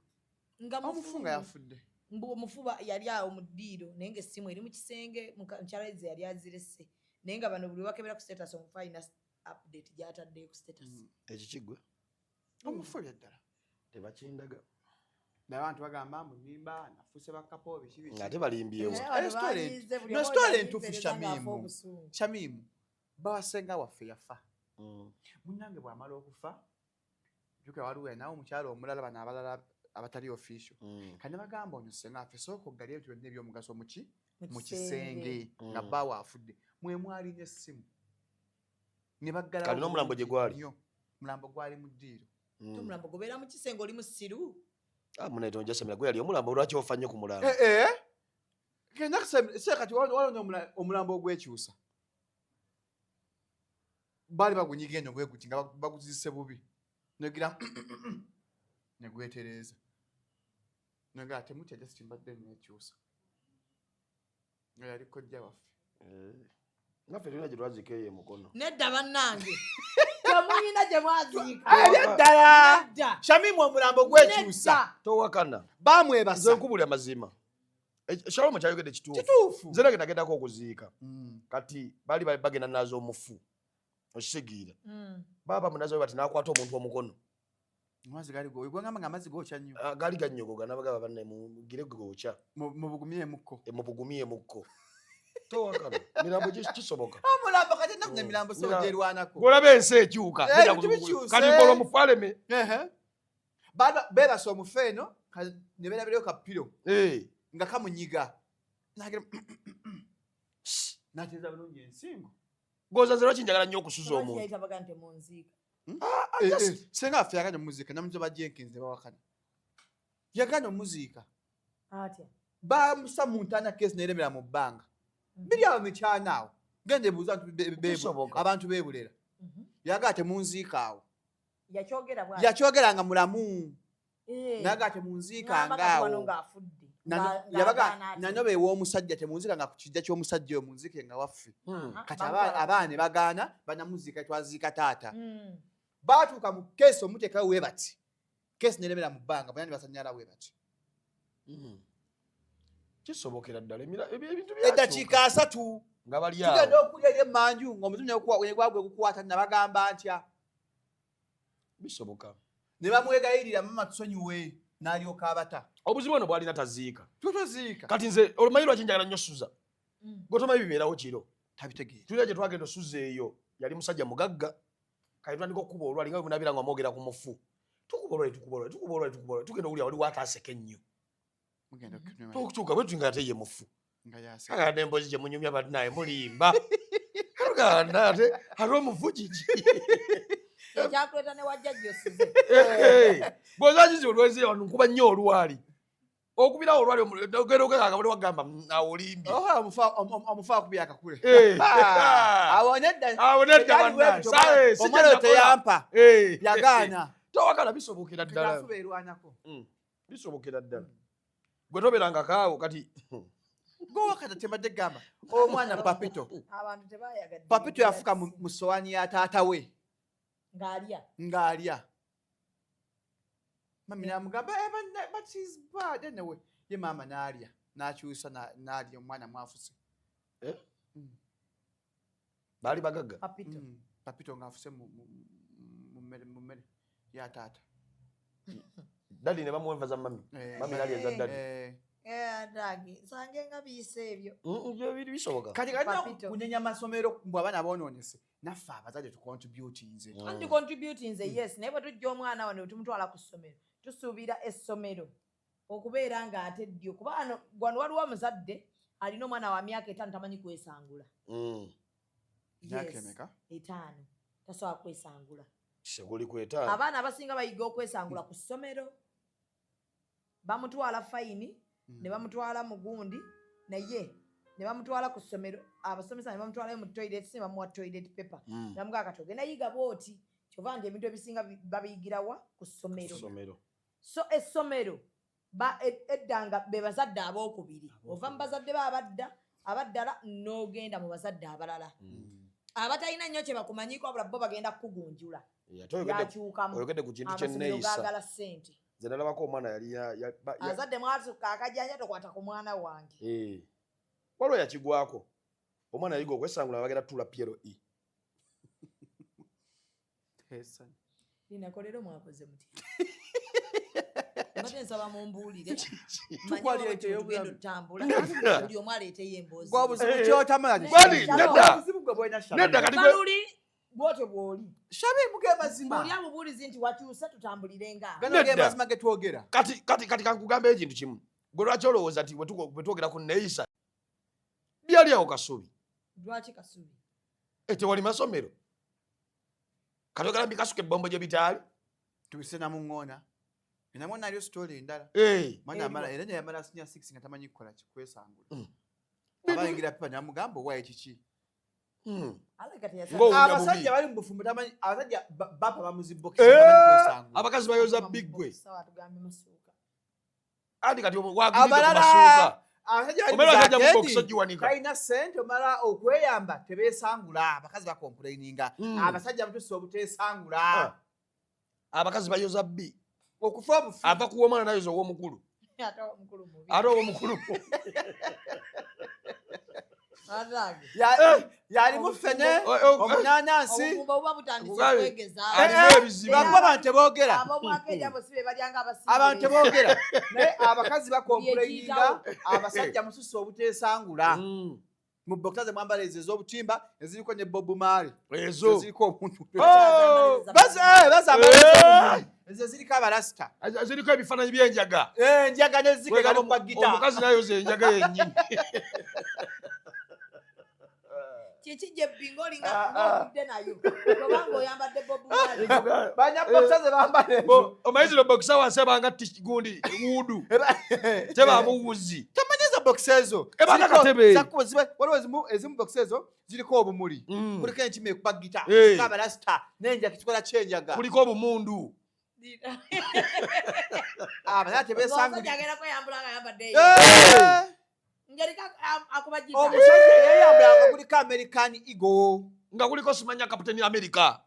Omufu nga yafudde. Mbu omufuba yali awo mu ddiiro naye ng'essimu eri mu kisenge mukyalaize yali azirese. Naye nga bano buli bakebera ku status omufu alina update gy'ataddeyo ku status. Ekikigwe. Omufu ddala. Tebakindaga. Naye abantu bagamba mbu nimba nafuuse bakapo biki. Nga tebalimbyewo. No story entuufu Shamimu. Bawasenga waffe yafa. Munnange bw'amala okufa jjuka waliwo naawe omukyala omulala bano abalala abatali official. Kane bagamba ono senga affe sooka oggalya ebintu byonna eby'omugaso mu kisenge nga bbaawe afudde. Mwe mwalina essimu. Ne baggalawo. Kali n'omulambo gye gwali. Mulambo gwali mu ddiiro. Omulambo gubeera mu kisenge oli musiru. Muna tonja semera gwe yali omulambo lwaki ofa nnyo ku mulambo. Kenda kusemera kati waliwo omulambo ogwekyusa. Baali bagunyiga eno bwe guti nga baguzise bubi. Negira ne gwetereeza. Negira temutya just mbadde n'ekyusa. Nga yali kojja waffe. Naffe tulina gye twazika eyo mukono. Nedda bannange. Temulina gye mwaziika. Ddala. Shamimu omulambo gwekyusa. Towakana. Baamwebasa. Nze nkubulya mazima. Shalom kyayogedde kituufu. Kituufu. Nze nagendako okuziika. Kati baali bagenda nazo omufu. Okisegiira. Baba munazo bati nakwata omuntu omukono. Amazzi gali go. Igwanga amazzi go kya nnyo. Gali gannyogoga nabagaba banne mu gire gokya. Mu bugumye mukko. Mu bugumye mukko. Towakana. Mirambo kisoboka. Omulambo kati nakunya mirambo so jerwanako. Golabe ensi ekyuka. Kati mbolo mufaleme. Beba so mufeno ne bera ka pilo. Nga kamunyiga. Nagira nateza bulungi ensingo. Goza zero kinjagala nnyo okusuza omuntu. Yaita bagante munzika. Senga affe yaganya muzika namuzoba Jenkins ne bawakana. Yaganya muzika. Atya. Ba musa muntana case neremera mu bbanga. Biri awo mikyanawo. Gende buza abantu bebulera. Yagate munzika awo. Yakyogera bwa. Yakyogeranga mulamu. Nagate munzika ngaawo. Yabaga nanyobe w'omusajja temunzika nga kukijja ky'omusajja oyo munzike nga waffe. Kati abaana bagaana banamuzika twaziika taata. Baatuuka mu keesi omuteekawo we bati. Keesi neremera mu bbanga banyani basanyala we bati. Kisobokera ddala ebintu eddakiika 3 nga bali awo. Tugenda okulya eri emmanju ng'omuzimu gwagwe gukwata nabagamba ntya. Bisoboka. Ne bamwegayirira mama tusonyiwe n'alyoka abata. Obuzibu ono bwalina taziika. Tutoziika. Kati nze olumanyi lwaki njagala nnyo Suza. Gotomanyi bibeerawo kiro. Tabitegeera. Tulina gye twagenda Suza eyo yali musajja mugagga. Kati twandika okuba olwali nga bunabira nga mwogera ku mufu. Tukuba olwali tugenda okulya wali waataaseka ennyo. Tukutuuka bwe tuyinga ate ye mufu. Aganda emboozi gye munyumya badinaye mulimba. Aganda ate omufu kiki. kyakuleta ne wajja josize bwozakizi olwezi wano nkuba nnyo olwali okubirawo olwali ogenda okekanga buli wagamba awolimbye omufa akubya akakule awo nedda omwana teyampa yagaana towagala bisobokera ddala bisobokera ddala gwe toberanga kaawo kati gowakata tembadde gamba omwana papito yafuka mu sowani ya taata we ng'alya mami namugamba but she's bad anyway ye mama n'alya n'akyusa n'alya omwana mwafuse baali bagagga papito ng'afuse mu mmere ya taata dadi ne bamuwenvaza mami nali eza dadi Dagi, sange nga biyise ebyo. Biri bisoboka. Kati kunyenya amasomero mbwe abaana bonoonese naffe abazadde tucontributinze. Andi contributinze yes, naye bwe tujja omwana wano tumutwala ku ssomero tusuubira essomero okubeera ng'ate ddyo kuba wano waliwo omuzadde alina omwana wa myaka 5 tamanyi kwesangula. Myaka emeka? 5 tasobola kwesangula. Seguli ku 5. Abaana abasinga bayiga okwesangula ku ssomero bamutwala fayini ne bamutwala mugundi naye ne bamutwala ku ssomero abasomesa ne bamutwala mu toilet ne bamuwa toilet paper namuga katoge nayiga booti kyova nti ebintu ebisinga babiyigirawa ku ssomero so essomero eddanga be bazadde abookubiri ova mu bazadde abaddala n'ogenda mu bazadde abalala abatalina nnyo kye bakumanyiko abula bo bagenda kukugunjula yakyukamu oyogedde ku kintu kyenneeyisa gaagala ssente zenalabako omwana yali azadde mwatuka akajanja tokwata ku mwana wange waliwo yakigwako omwana yayiga okwesangula bagenda tula PLE linakolero mwakoze muti mbate nsaba mumbuulire tugenda otambula buli omu aleeteyo emboozi nedda kati bwotyo bw'oli shabe muge mazima oli amubuulizi nti wakyuse tutambulire nga ganoge mazima ge twogera kati kankugamba ekintu kimu gwe lwaki olowooza nti bwe twogera ku neeyisa byali awo Kasubi lwaki Kasubi tewali masomero katogala mbikasuka ebbombo gye bitaali tubise namuŋŋoona enamuŋoona aliyo sitoli endala mwana amala era nye yamala sinya 6 nga tamanyi kukola kikwesangula abayingira pipa namugamba owaye kiki abasajja bali mu bufumbo tamanyi abasajja bapa bamuzibokisi abakazi bayoza biggwe andi kati abalala abasajja kalina ssente omala okweyamba tebeesangula abakazi bakomplaininga abasajja batusa obuteesangula abakazi bayoza bbi okufa obufu ava kuwa omwana nayoza ow'omukulu ate ow'omukulu yalimu ffene omunanansi bakuba abantu teboogera abantu teboogera naye abakazi bakomplaininga abasajja mususa obuteesangula mu bokisa ze mwambala ezo ez'obutimba eziriko ne Bob Marley ezo ziriko omuntu ezo ziriko abalasita ziriko ebifaananyi by'enjaga enjaga nezigega ne kwagita omukazi nayoza enjaga yennyini kikijja ebbinga olinga ng'ovudde nayo kubanga oyambadde Bob Marley banya bokisa ze bambala ezo omanyi zino bokisa wansi ebanga gundi wuudu tebaamu wuzi tamanyiza bokisa ezo ebanga katebe waliwo ezimu bokisa ezo ziriko obumuli kuliko enkima ekupagita abalasita n'enjaga kikola kyenjaga kuliko obumundu abasajja tebeesangula agenda kweyambula nga ayambadde omusajja yeyambulanga kuliko American Eagle nga kuliko simanya kapiteni America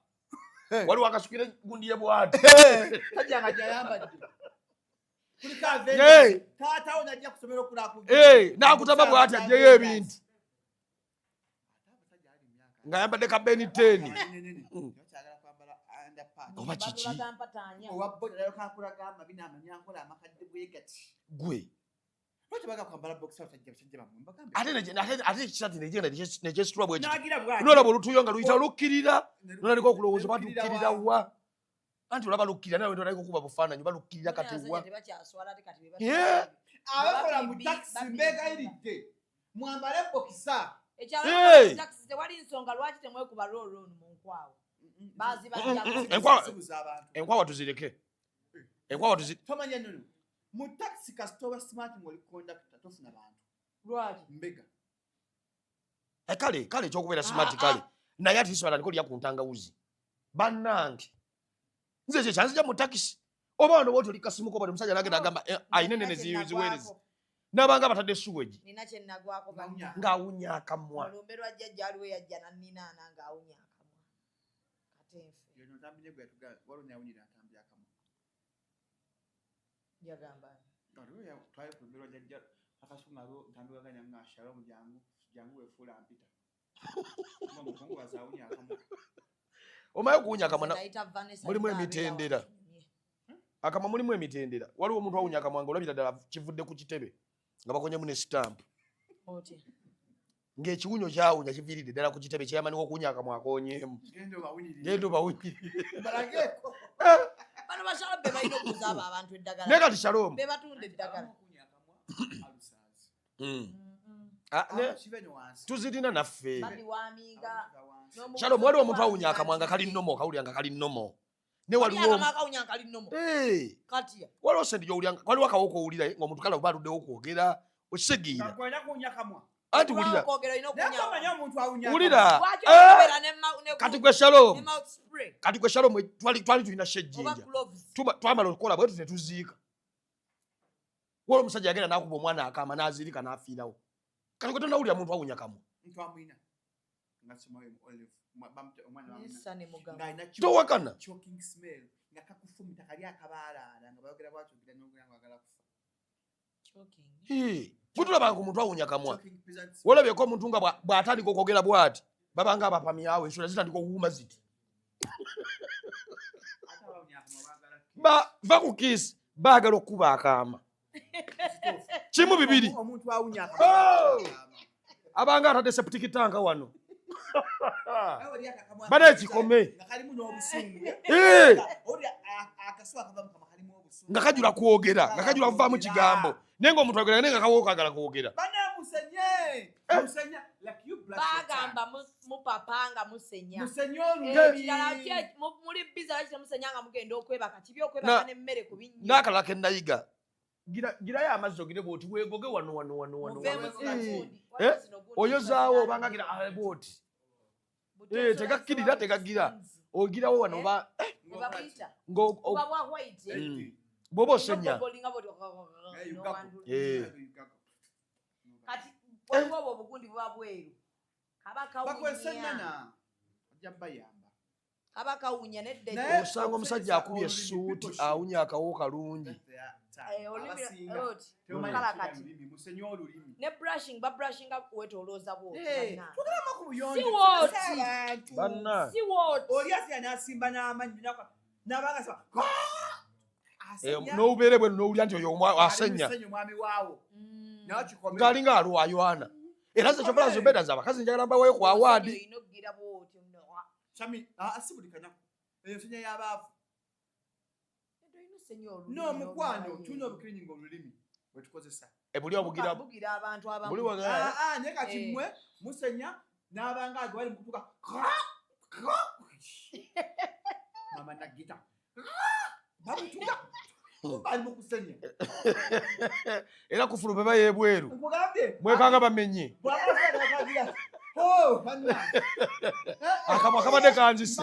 waliwo akasukire gundi ye bwati tajjanga gyayambadde kuliko taatawo najja kusomera okulaku n'akutaba bwati ajjeyo ebintu nga ayambadde ka Ben 10 oba kiki gwe ate ekisati nekyesitula bwe nolaba olutuyo nga luyita lukkirira nonaliko okulowooza batukkirira wa anti olaba lukkirira nawe tonaliko okuba bufaananyi balukkirira kati wa abakola mu takisi mbegayiridde mwambale bokisa tewali nsonga lwaki temwekuba looloonu mu nkwawo Bazi enkwawa tuzireke. Enkwawa tuzireke. Tomanya nno. Mu taxi kasitoba smart ngoli conductor tofuna bantu. Lwaki? Mbega. Kale ekyokubeera smart kale. Naye ati isibala niko lya ku ntangawuzi. Bannange. Nze kye kyanzija mu taxi. Oba wano bwoti oli kasimu ko bali musajja nagenda agamba ayinene ziweereza. N'abanga batadde suweji. Nina kye nagwako banya. Ng'awunya akamwa. Olumberwa jjajja aliwe yajja na nina ng'awunya akamwa. Katenfe. Yono tambye gwe tuga walo nyawunyira atambye akamwa. Yagamba. Aliwe ya twaye kulumberwa jjajja akasungalo tambye waganya ngashalo jangu wefuula mpita. Mama kongo bazawunya akamwa. Omaye kuwunya akamwa mulimu emitendera. Akamwa mulimu emitendera. Waliwo omuntu awunya akamwa ng'olabira ddala kivudde ku kitebe. Nga bakonyemu ne stamp. Oti. Ng'ekiwunyo kyawunya kiviiridde ddala ku kitebe kyeyamaniko okuwunya akamwa akoonyeemu. Gendo bawunyirire. Balageko. Bano bashala be balina okuzaaba abantu eddagala. Ne kati Shalom. Be batunda eddagala. Tuzirina naffe. Bali waminga. Shalom waliwo omuntu awunya akamwa nga kali nnomo okawulira nga kali nnomo. Ne waliwo akawunya kali nnomo. Kati. Waliwo sente gy'owulira waliwo akawoko owulira ng'omuntu kala oba aluddewo okwogera okisegiira. Nakwenda kuwunya akamwa. Anti wulira. Wulira. Kati gwe Shalom. Kati gwe Shalom twali tulina shejjinja. Twamala okukola bwe ne tuziika. Waliwo omusajja yagenda n'akuba omwana akaama n'azirika n'afiirawo. Kati gwe tonawulira muntu awunya akamwa. Ntwamwina. Ngasimawe olive. Towakana. Choking smell. Nga kakufumita kali akabaalaala nga bayogera bwatyo gira n'ogera ng'agala kufa. Choking. Butulabanga ku muntu awunya akamwa. Walabyeko omuntu nga bw'atandika okwogera bw'ati babanga abapamyawo ensonga zitandika okuwuuma ziti. Va ku kiisi baagala okukuba akaama. Kimu bibiri. Omuntu awunya akamwa. Abanga atadde septic tank wano. Bana ekikome. Nga kajula kwogera, nga kajula kuvaamu kigambo. Naye ng'omuntu ayogera naye nga kawo kaagala kwogera. Bana musenye. Musenya like you black. Bagamba mupapanga musenya. Musenya olulimi. Muri biza bakira musenya nga mugenda okwebaka kibyo okwebaka n'emmere ku binnyo. N'akalala ke nayiga. Girayo amazzi ogire bw'oti weegoge wano. Oyozaawo obanga gira bw'oti. Tegakkirira. Ogirawo wano oba. Bw'oba osenya. Kati waliwo obwo obugundi buba bweru. Kabakawunya nedde. Osanga omusajja akubye essuuti awunya akawo kalungi. Ne brushing babrushinga wetolooza bwoti. Banna. Oli asi anasimba n'amanyi n'abanga n'obubeere bwe n'owulira nti oyo asenya. Ng'alinga alwayoana. Era ze kyokolazo beda z'abakazi njagala mbaweeyo ku awaadi. Sami asibulikanya. Eyo nsenya y'abaavu. No mukwano tulina obukiringo olulimi wetukozesa. Buli obugira abantu abamu. Buli waga. Ne kati mmwe musenya n'abanga age bali mukutuka. Mama nagita. Bamutuka. Bali mukusenya. Era kufulu beba yebweru. Mwekanga bamenye. Oh, banna. Akamwa kabadde kanzise.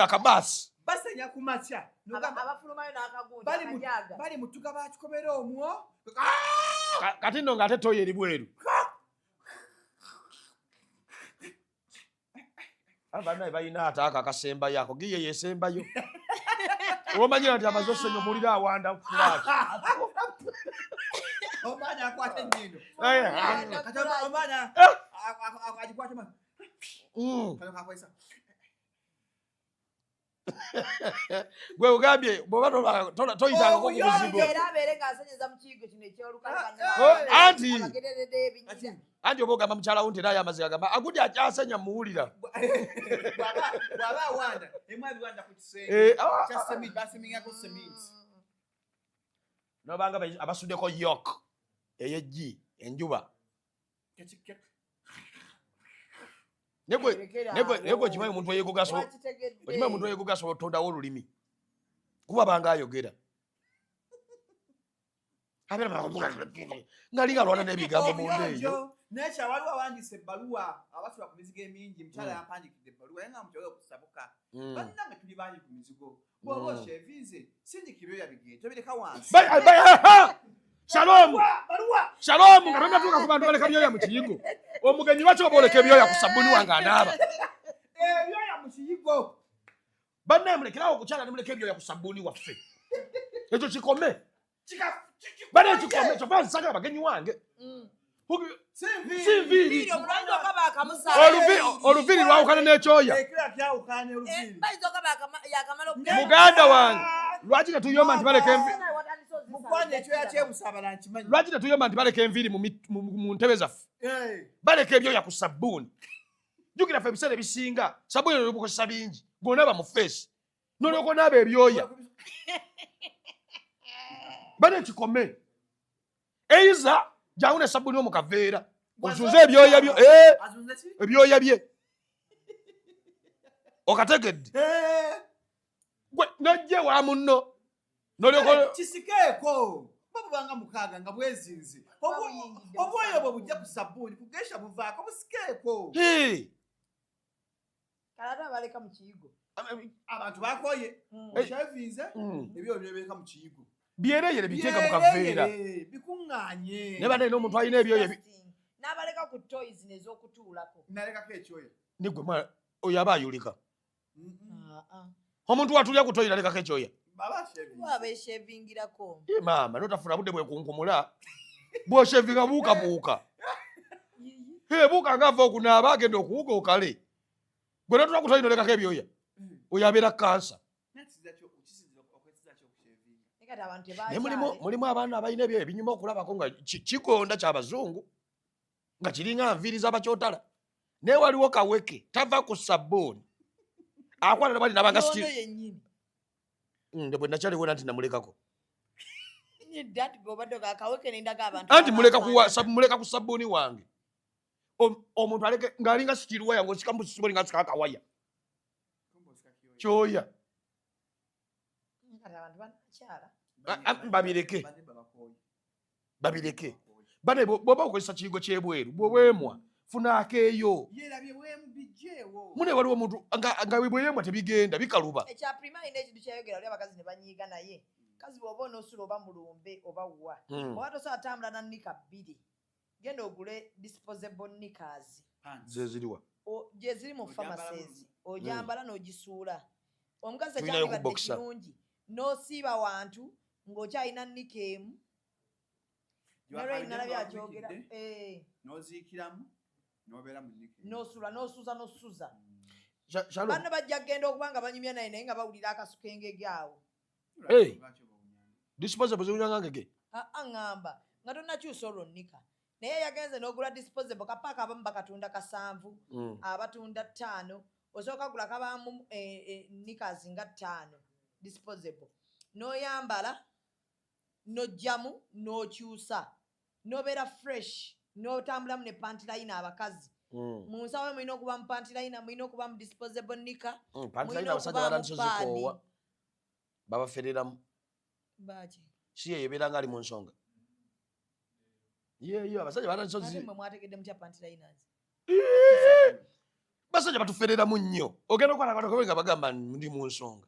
Akabasi. Basenya kumatya. Abafulumayo n'akagundi. Bali mutuka bakikomera omwo. Kati nno ng'ate toyo eri bweru. Abana balina ataaka akasembayo ako giye yesembayo. Omanyira nti amaze osenya omulira awanda fulaaki. Omwana akwata ennyindo. Omwana agikwata mwana. Gwe ugambye bw'oba toyitangako ku buzibu. Anti oba ogamba mukyala wo nti era ayamaze agamba agudi akyasenya muwulira. Bw'aba awanda emu abiwanda ku kisenge kya sementi basemingako sementi. Nobanga abasuddeko yok ey'eggi enjuba Nego chimaye muntu yegogaso. Ochimaye muntu yegogaso otonda olulimi. Kuba banga ayogera. Abera ngalinga lwana nebigambo mundeyo. Necha waliwo abandise ebbaluwa abasula ku mizigo emingi mchala yapandikidde ebbaluwa nga mutyo ku Sabuka. Bannange tuli bangi ku mizigo. Bw'oba oshevinze sindikibyo yabigeye tobireka wansi. Shalom. Shalom nga tonatuuka ku bantu baleka byoya mu kiyigo. Omugenyi lwaki oboleka ebyoya ku sabuni wange anaaba? Ebyoya mu kiyigo. Banne mulekerawo okukyala ne muleka ebyoya ku sabuni waffe. Ekyo kikome. Banne kikome kyo bansagala abagenyi wange. Sinviri. Oluviri lwawukana n'ekyoya. Muganda wange lwaki tetuyomba nti baleka enviri. Lwaki tetuyomba nti baleka enviri mu ntebe zaffe. Baleka ebyoya ku sabbuuni. Jjukira ffe ebiseera ebisinga sabbuuni olwobukozesa bingi g'onaaba mu feesi n'olyoka onaaba ebyoya. Banne kikome. Eiza jawune sabuni omu kaveera. Osunze ebyoya byo. Ebyoya bye. Okategedde. Gwe najje wa munno. Noleko kisikeeko. Babanga mukaga nga bwezinze. Obwoyo bwo bujja ku sabuni kugesha buvaako busikeeko. Kalata baleka mu kiyigo. Abantu bakoye. Oshavinze ebyo byebeka mu kiyigo. Byereyere biteeka mu kaveera. Bikunganye. Ne bane n'omuntu alina ebyoya n'abaleka ku toys n'ez'okutuulako. Nalekako ekyoya. Nigwe mwana oyo aba ayulika. Omuntu watulya ku toyi nalekako ekyoya. Babeshevingirako. Maama notafuna budde bwekunkumula. Bwoshevinga buuka. Buuka ngava okunaaba agenda okuwuga okale. Gwe notula ku toyi nolekako ebyoya. Oyo abeera kansa. Mulimu abaana abalina ebyoya ebinyuma okulabako nga kigonda ky'abazungu nga kiringa nviiri z'abakyotala. Naye waliwo kaweke tava ku sabbuuni. Akwata bali nabanga sitiri. Bwe nakyaliwo nti namulekako. Anti muleka ku sabbuuni wange. Omuntu aleke ng'alinga sitiri waya ng'osika mu kisiboli nga sika akawaya. Kyoya. Babireke. Bane bw'oba okozesa kiyigo ky'ebweru bw'oweemwa funa akeeyo. Mune waliwo omuntu nga bw'oyeemwa tebigenda bikaluba. Ekya Prima ine ekintu kyayogera oli abakazi ne banyiiga naye. Kazi bw'oba onoosula oba mulumbe oba wa. Oba tosobola tambula na nnika bbiri. Genda ogule disposable knickers. Ze ziriwa? Gye ziri mu pharmacies. Ogyambala n'ogisuula. Omukazi ekyandibadde kirungi. N'osiiba wantu ng'okyalina nnika emu. N'oziikiramu n'obeera mu nnika. N'osuuza. Banno bajja kugenda okuba nga banyumya naye nga bawulira akasuka engege awo. Disposable ziwunya nga ngege? Ngamba nga tonnakyusa olwo nnika. Naye yagenze n'ogula disposable kapaaka abamu bakatunda 7, abatunda 5. Osooka gula kabaamu knickers nga 5 disposable. N'oyambala n'ojjamu n'okyusa. N'obeera fresh. N'otambulamu ne panty line abakazi. Mu nsawo mulina okuba mu panty line, mulina okuba mu disposable knicker. Panty line abasajja balandiso zikoowa. Babafereramu. Baki. Si ye yebeera nga ali mu nsonga. Yo abasajja balandiso zi. Mwe mwategedde mutya panty liners. Basajja batufereramu nnyo. Ogenda okwala abantu nga bagamba ndi mu nsonga.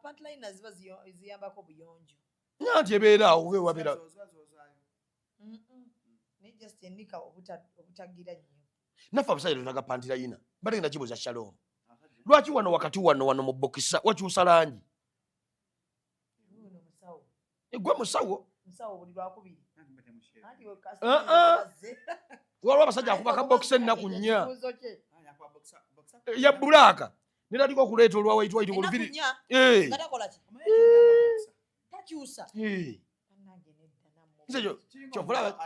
Panty liners ziba ziyambako buyonjo. Nyanti ebeera awo we wabeera. Ne just enika obutagira nnyo. Naffe abasajja tunaga panty line. Bagenda kibuuza Shalom. Lwaki wano wakati wano mu bokisa wakyusa langi? Gwe musawo. Musawo buli lwakubiri. Waliwo abasajja akubaka bokisa ennaku 4. Ya bbulaaka. Neraliko okuleeta olwawayitwayite oluviri. Gatakola ki? Takyusa. Nze kyovula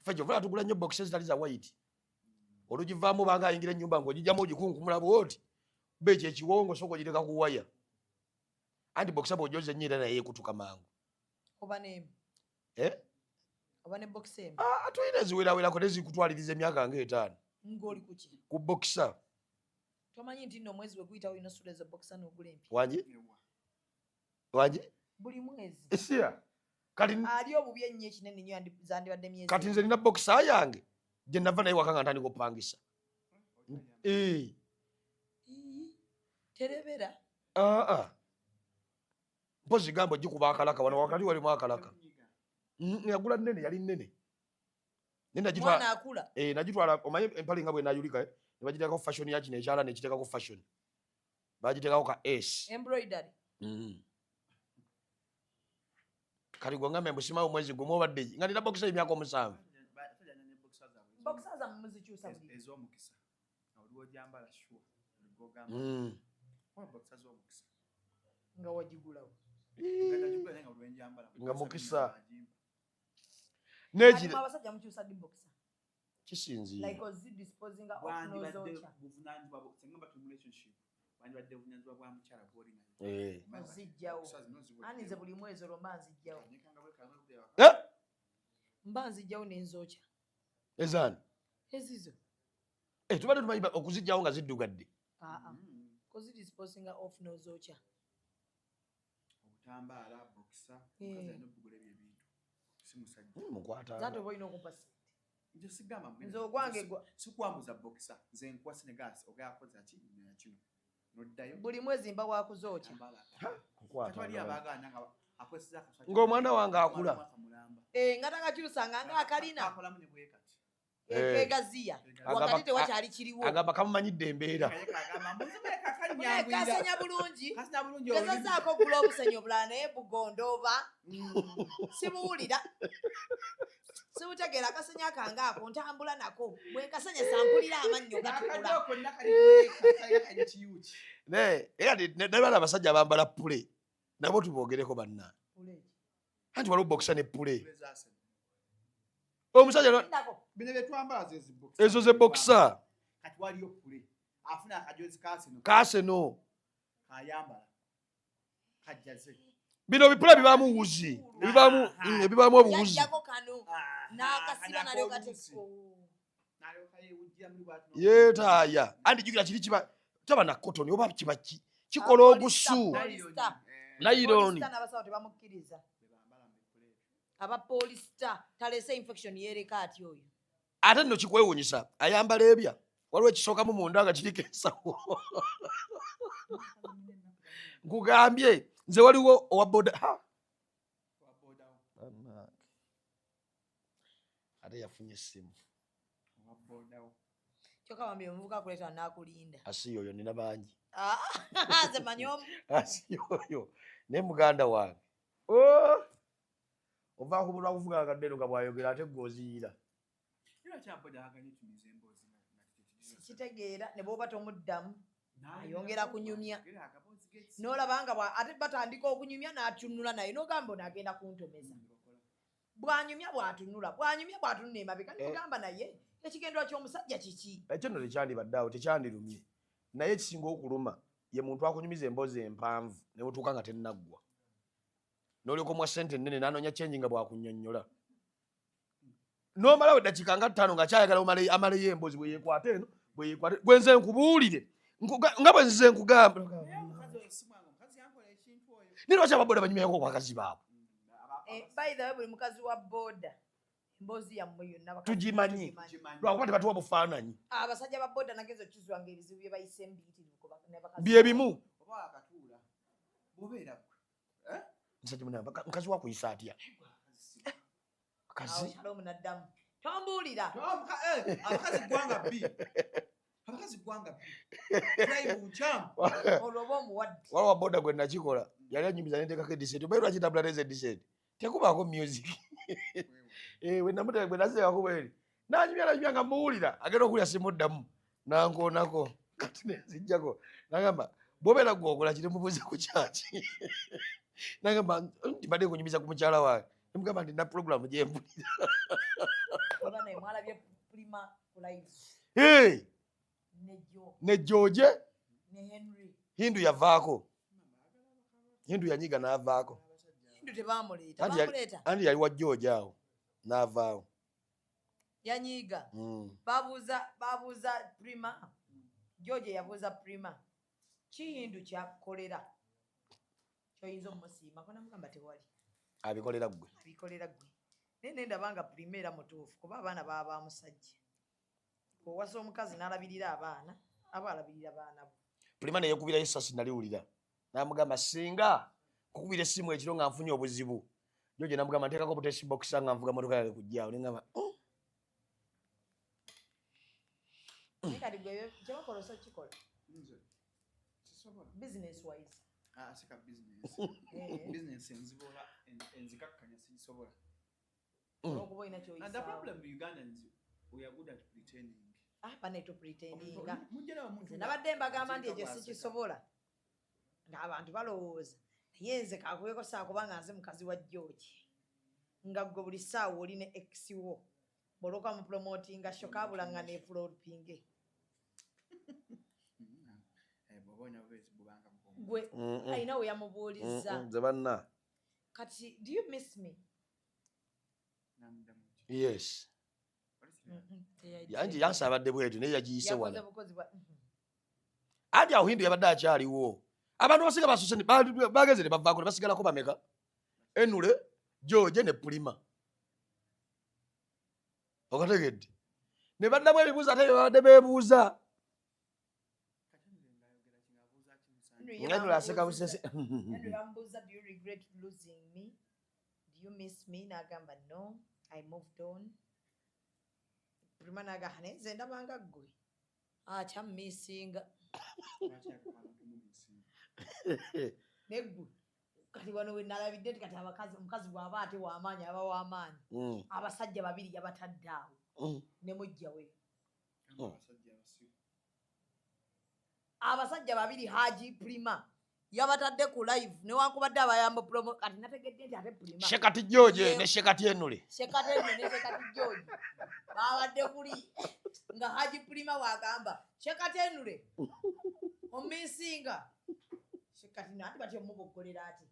Fajjo vula tugula nnyo boxes zitali za white. Olugivaamu banga ayingira ennyumba ng'ogijjamu ogikunkumula bw'oti. Beekyo ekiwongo soko gireka ku waya. anti boxer bw'ojoza ennyo naye kutuka mangu oba n'emu oba ne box emu tulina eziwerawerako nezikutwaliriza emyaka nga 5 ng'oli kuki ku boxer tomanyi nti nno omwezi bwe guyita olina sula ezo boxer n'ogula empya wangi buli mwezi esiya kati ali obubi ennyo ekinene nnyo zandibadde myezi kati nze nina boxer yange gye nava naye waka nga ntandika okupangisa terebera mpozi gambo gikuba akalaka wano wakati walimu akalaka yagula nnene yali nnene mwana akula nagitwala omanyi empale nga bwe nayulika ne bagiteekako fashion ya kino ekyala nekiteekako fashion bagiteekako ka s embroidery kali gwe ngambe mbusimawo mwezi gumu obadde nga nina boxer y'emyaka 7 boxer za muzikyusa buli ez'omukisa oliwo ojambala sure boxer z'omukisa nga wagigulawo nga mukisa nekiri abasajja mukyusa di boxer kisinziira like ozi disposing of nozocha buvunanyizibwa ngamba tu relationship bandibadde buvunanyizibwa bwa mukyala bw'oli naye nzijjawo anize buli mwezi olwo mba nzijjawo mba nzijjawo n'enzokya ezaani ezizo tubadde tumanyi okuzijjawo nga ziddugadde kozi disposing of nozocha obutambaala boxer mukazi alina okugula ebyo ebintu si musajja mukwata zate oba olina okumpa sente nze sigamba nze ogwange sikwambuza boxer nze nkuwa senegas ogayakoza ki nakino noddayo buli mwezi mba wakuzookya ng'omwana wange akula nga takakyusanga nga akalina ekegaziya wakati tewakyali kiriwo agamba kamumanyidde embeera kasenya bulungi gezazaako ogula obusenyi obulala naye bugondooba sibuwulira sibutegeera akasenya kange ako ntambula nako bwe kasenya sampulira amannyo gatukula nebala abasajja bambala pule nabo tubogereko banna anti waliwo boxer ne pule omusajja ezo ze boxer kaseno bino bipula bibaamu wuzi ebibaamu obuwuzi yeetaaya anti jukira kiri kiba taba na kotoni oba kiba kikola obusu nayironi abapolisita talese infection yereka ati oyo ate nno kikwewunyisa ayambala ebya waliwo ekisookamu munda nga kiriko ensawo nkugambye nze waliwo owa boda ate yafunye essimu kyokka bambi omuvuka kuleeta nakulinda asi oyo nina bangi nze manyi omu asi oyo naye muganda wange ova kubulwa kuvuga akaddeno nga bwayogera ate goziira kitegeera ne bwoba tomuddamu ayongera kunyumya n'olaba nga ate batandika okunyumya n'atunula naye n'ogamba onagenda kuntomeza bwanyumya bw'atunula emabega nimugamba naye ekigendwa ky'omusajja kiki ekyo nno tekyandibaddeawo tekyandirumye naye ekisinga okuluma ye muntu akunyumiza emboozi empanvu ne butuuka nga tennaggwa n'olyoka omwa ssente ennene n'anoonya kyenji nga bwakunnyonnyola n'omalawo eddakiika nga 5 nga kyayagala amaleyo emboozi bwe yeekwata eno bwe nze nkubuulire nga bwe nzize nkugamba ni lwaki ababoda banyumyako ku bakazi baabwe by the way buli mukazi wa boda emboozi yammwe yonna tugimanyi lwakuba tebatuwa bufaananyi abasajja ba boda nagezo kizwanga ebizibu bye bayise mbiyitirivu bye bimu mukazi wakuyisa atya Shalom naddamu tombuulira abakazi gwanga olwoba omuwadde waliwo boda gwe nakikola yali anyumiza neteekako edisenti obaye lwaki tabula neza edisenti tekubaako music gwe nasekako bweri nanyumya nga muwulira agenda okulya simuddamu nankoonako kati nenzijjako nagamba bwobeera gwokola kiri mubuze ku kyaki nagamba ndibadde kunyumiza ku mukyala wange nemugamba nti na puroguramu gyempulira mwalabye Prima live ne George ne Henry Hindu yavaako Hindu yanyiga n'avaako. Hindu tebamuleeta. Andi yali wa George awo n'avaawo. Yanyiga. Babuuza Prima. George yabuuza Prima. Ki Hindu kyakolera? Kyoyinza omusiima ko namugamba tewali. Abikolera ggwe. Nene ndabanga Prima era mutuufu kuba abaana baba musajja. Owasa omukazi n'alabirira abaana, alabirira abaana bo. Prima ne yekubira esasi naliwulira. Namugamba singa kukubira essimu ekiro nga nfunye obuzibu. George namugamba nteekako butesi box nga nvuga motoka yale kujjaawo. Nengamba Kati gwe kyebakola oso kikola. Business wise. Sika business. Business enzibola enzikakkanya sisobola. Okuba ina choice. And the problem with Ugandans, we are good at pretending. Paneto pretending. Nabadde mbagamba ndi ekyo sikisobola. Ng'abantu balowooza. Yenze kakuyeko saa kubanga nze mukazi wa George. Nga gwe buli ssaawa olina ex wo. Boloka mu promotinga shokabulanga ne flopping. Gwe ayina we yamubuuliza. Nze banna. Kati do you miss me? Yes. Yanji yansabadde bwetu naye yagiyise wala. Andi awo Hindu yabadde akyaliwo. Abantu basiga basuse bageze ne bavaako ne basigalako bameka. Enule, George ne Prima. Okategedde. Ne baddamu ebibuuzo ate babadde beebuuza. Enule aseka busese. Enule bambuuza, do you regret losing me? Do you miss me? N'agamba no, I moved on. Prima n'agamba nze ndabanga ggwe. Kyammissinga. Neggu kati wano we nalabidde kati omukazi bw'aba ate w'amaanyi aba w'amaanyi. Abasajja babiri yabatadde awo ne mujja we. Abasajja babiri Haji Prima yabatadde ku live newankubadde abayamba promo kati nategedde nti ate Prima. Shekati George ne Shekati Enule. Shekati Enule ne Shekati George. Babadde kuli nga Haji Prima wagamba Shekati Enule omisinga. Shekati nati batyo mubogolera ati.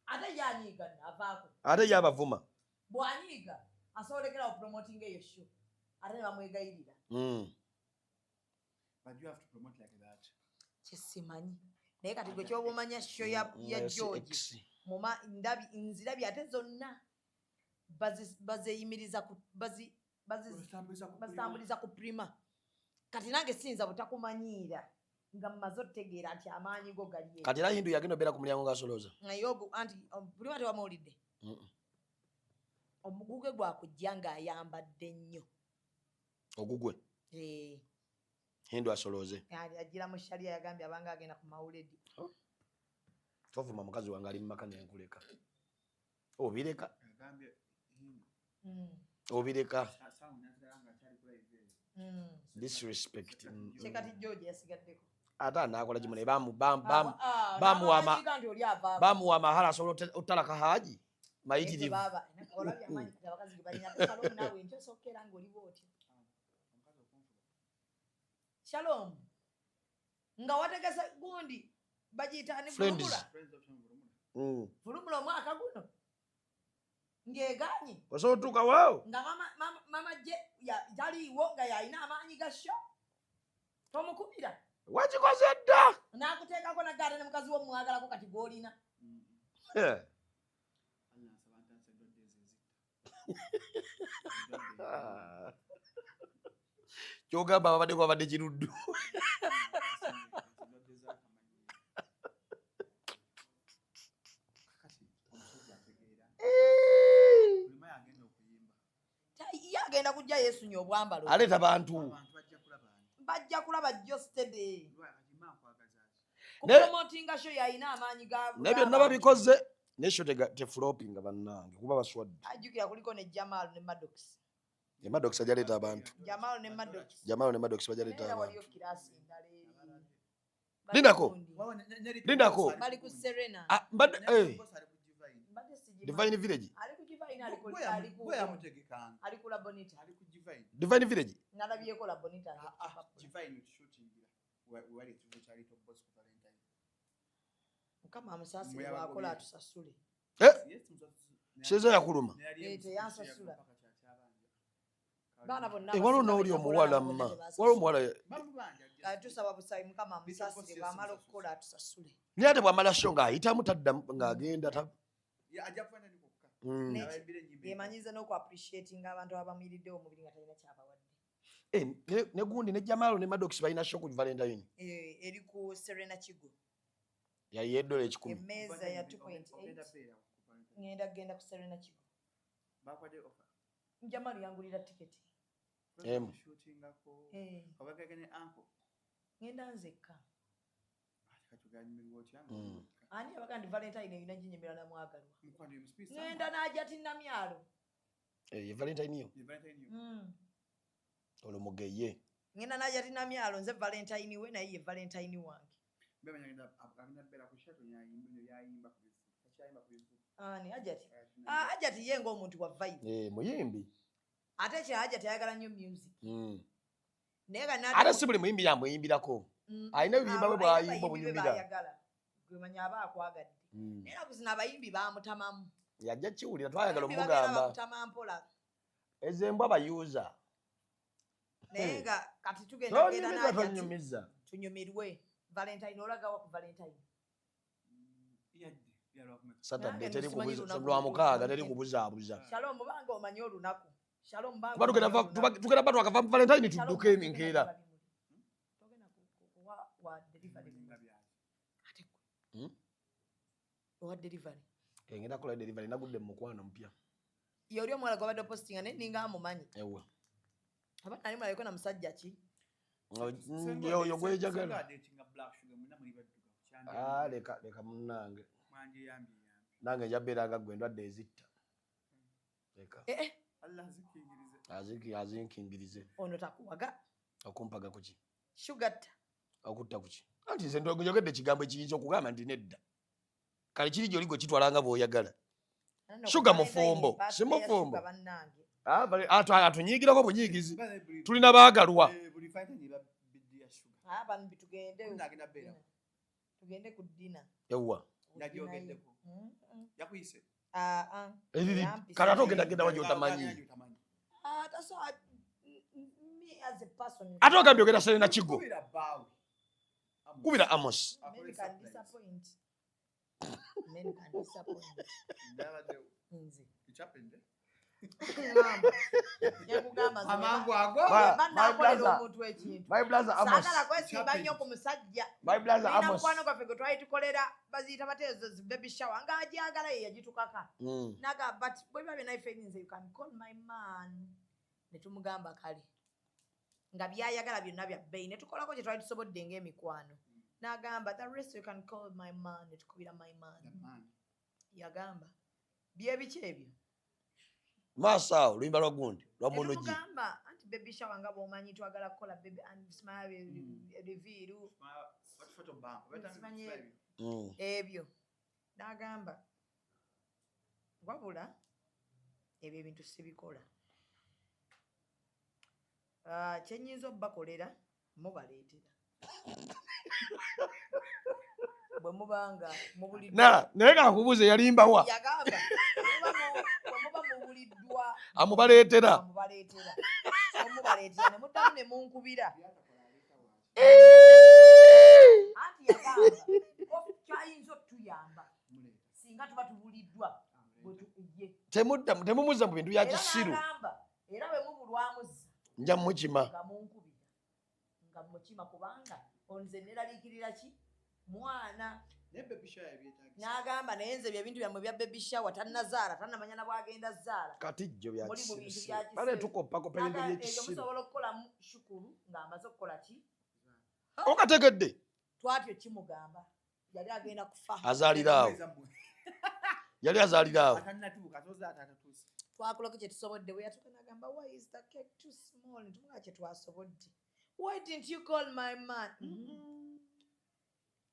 Ate yanyiga n'avaako. Ate yabavuma. Bwanyiga asolekera promoting eyo show. Ate bamwegayirira. But you have to promote like that. Kisimanyi. Naye kati gwe kyoba omanya show ya George. Muma nzirabi ate zonna bazeyimiriza ku bazitambuliza ku Prima. Kati nange sinza butakumanyiira nga mmaze otegeera ati amaanyi go gali. Kati era Hindu yagenda obeera ku mulyango ng'asolooza. Naye anti Prima tewamawulidde. Omugugwe gwakujja ng'ayambadde nnyo. Ogugwe? Hindu asolooze. Agira mu sharia yagambye abanga agenda ku mawuledi. Tovuma mukazi wange ali mu maka nenkuleka. Obireka? Obireka. Disrespect. Shekati George yasigaddeko. Ata naakola kimune bamuwa mahala asobola otalaka Haji mayitirivu. Baba olabye amanyi abakazi balina Shalom nawe njo sokera ngoli bwoti. Shalom. Nga wategese gundi bajita ni Vurumula. Vurumula omwaka guno. Ngeganyi. Osotuka wao. Nga mama je yaliwo nga yalina amaanyi gasho. Tomukubira. Wakikoze dda. Nakuteekako nagata ne mukazi wo mwagalako kati golina. Kyogamba babadde kwabadde kiruddu. Yagenda kujja Yesu nyo obwambalo. Aleeta bantu. Bajja kulaba Jostede. Kupromotinga show yayina amaanyi ga. Ne byonna babikoze ne show te flopping bannange kuba baswadde. Ajjukira kuliko ne Jamal ne Maddox. Ne Maddox ajaleeta abantu. Jamal ne Maddox. Jamal ne Maddox bajaleeta abantu. Waliyo kirasi ndale. Lindako. Bali ku Serena. Divine Village. Ali ku Divine ali ku La Bonita. Divine Village. Nalabyeko La Bonita. Divine shooting. Wali tuvuchali to boss ku Valentine. Mukama amusaasire bw'akola atusasule. Sheza yakuluma. Teyansasula. Waliwo n'oli omuwala mma. Waliwo omuwala. Tusaba busabi Mukama amusaasire bw'amala okukola atusasule. Naye ate bw'amala sho ng'ayitamu tadda ng'agenda. Yemanyize n'oku appreciating abantu abamuyiriddewo omubiri nga talina kyabawadde. Ne gundi ne Jamalo ne Maddox balina sho ku Valentine. Eri ku Serena Kigo. Yali $1 10. Emmeeza ya 2.8. Ngenda kugenda ku Serena Kigo. Jamalo yangulira tiketi. Ngenda nzekka. Ani abagandi Valentine yina jinyemera na mwagalwa. Ngenda n'ajja tinnamyalo. Ye Valentine yo. Olumugeye. Ngenda n'ajja tinnamyalo nze Valentine we naye ye Valentine wange. Ani ajati. Ajati ye ng'omuntu wa vibe. Muyimbi. Ate kya ajati ayagala nnyo music. Nega nati. Ate si buli muyimbi yamuyimbirako. Alina ebiyimba bwe bwayimba bunyumira. Gwemanya aba akwagadde. Nera kuzina abayimbi bamutamamu. Yajja kiwulira twayagala omugamba. Ezembwa abayuza. Nega kati tugenda n'ajja. Tunyumirwe. Valentine olagawa ku Valentine. Saturday teri kubuza lwa mukaaga teri kubuzaabuza. Shalom banga omanyi olunaku. Shalom banga. Kuba tugenda batu akava Valentine tudduka eminkeera. Wa delivery. Wa delivery. Ngenda kola delivery nagudde mu mukwano mpya. Yoli omwala gwa bado posting ne ninga amumanyi. Ewa. Abana ali mala na musajja ki? Yo gwejagala. Leka munnange. Nange njabberanga gwe ndwadde ezitta. Leka. Allah azikingirize. Azinkingirize. Ono takuwaga. Okumpaga kuki? Sugar. Okutta kuki? Anti nze njogedde ekigambo ekiyinza okugamba nti nedda. Kale kiri gy'oli gwe kitwalanga bw'oyagala. Sugar mufumbo. Si mufumbo. Atunyiigirako bunyiigizi. Tulina baagalwa. Tugende ku dina. Ewa. Yakuyise. Kale ate ogenda wa gy'otamanyi. Ate ogambye ogenda Serena Kigo. Kubira Amos. Men can disappoint. Amangu ago. My brother Amos. Sagala kwesimba nnyo ku musajja. My brother Amos. Mukwano gwaffe gwe twali tukolera baziyita bateezo baby shower ng'agyagala ye yagitukaka. Naga but bwe biba byonna ifeeginze you can call my man. Ne tumugamba kale. Nga byayagala byonna bya bbeeyi ne tukolako kye twali tusobodde ng'emikwano. N'agamba the rest you can call my man. Ne tukubira my man. Yagamba bye biki ebyo. Masa oluyimba lwa gundi lwa monogi. Tugamba anti baby shower nga bw'omanyi twagala kukola baby and smile reveal. Ebyo. N'agamba wabula ebyo ebintu sibikola. Kyennyinza obbakolera mubaleetera. Bwe mubanga mubulidde. Naye kakubuuze yalimba wa? Yagamba muba mubuliddwa. Amubaleetera. Omubaleetera ne muddamu ne munkubira. Anti yagamba kyayinza otuyamba singa tuba tubuliddwa bwe tukujje. Temumuzza mu bintu bya kisiru. Era bwe mubulwamuzi. Nja mukima. Nga munkubira. Nga mukima kubanga onze neraliikirira ki? Mwana. N'agamba naye nze ebintu byammwe bya baby shower tannazaala tannamanya na bwagenda zaala. Kati jjo bya kisiru. Bale tukopako pelenge by'ekisiru. Musobola okukolamu shukuru ng'amaze okukola ki? Okategedde. Twatyo kimugamba. Yali agenda kufa. Azaaliraawo. Yali azaaliraawo. Twakolako kye tusobodde bwe yatuuka n'agamba why is the cake too small? Ntumula kye twasobodde. Why didn't you call my man?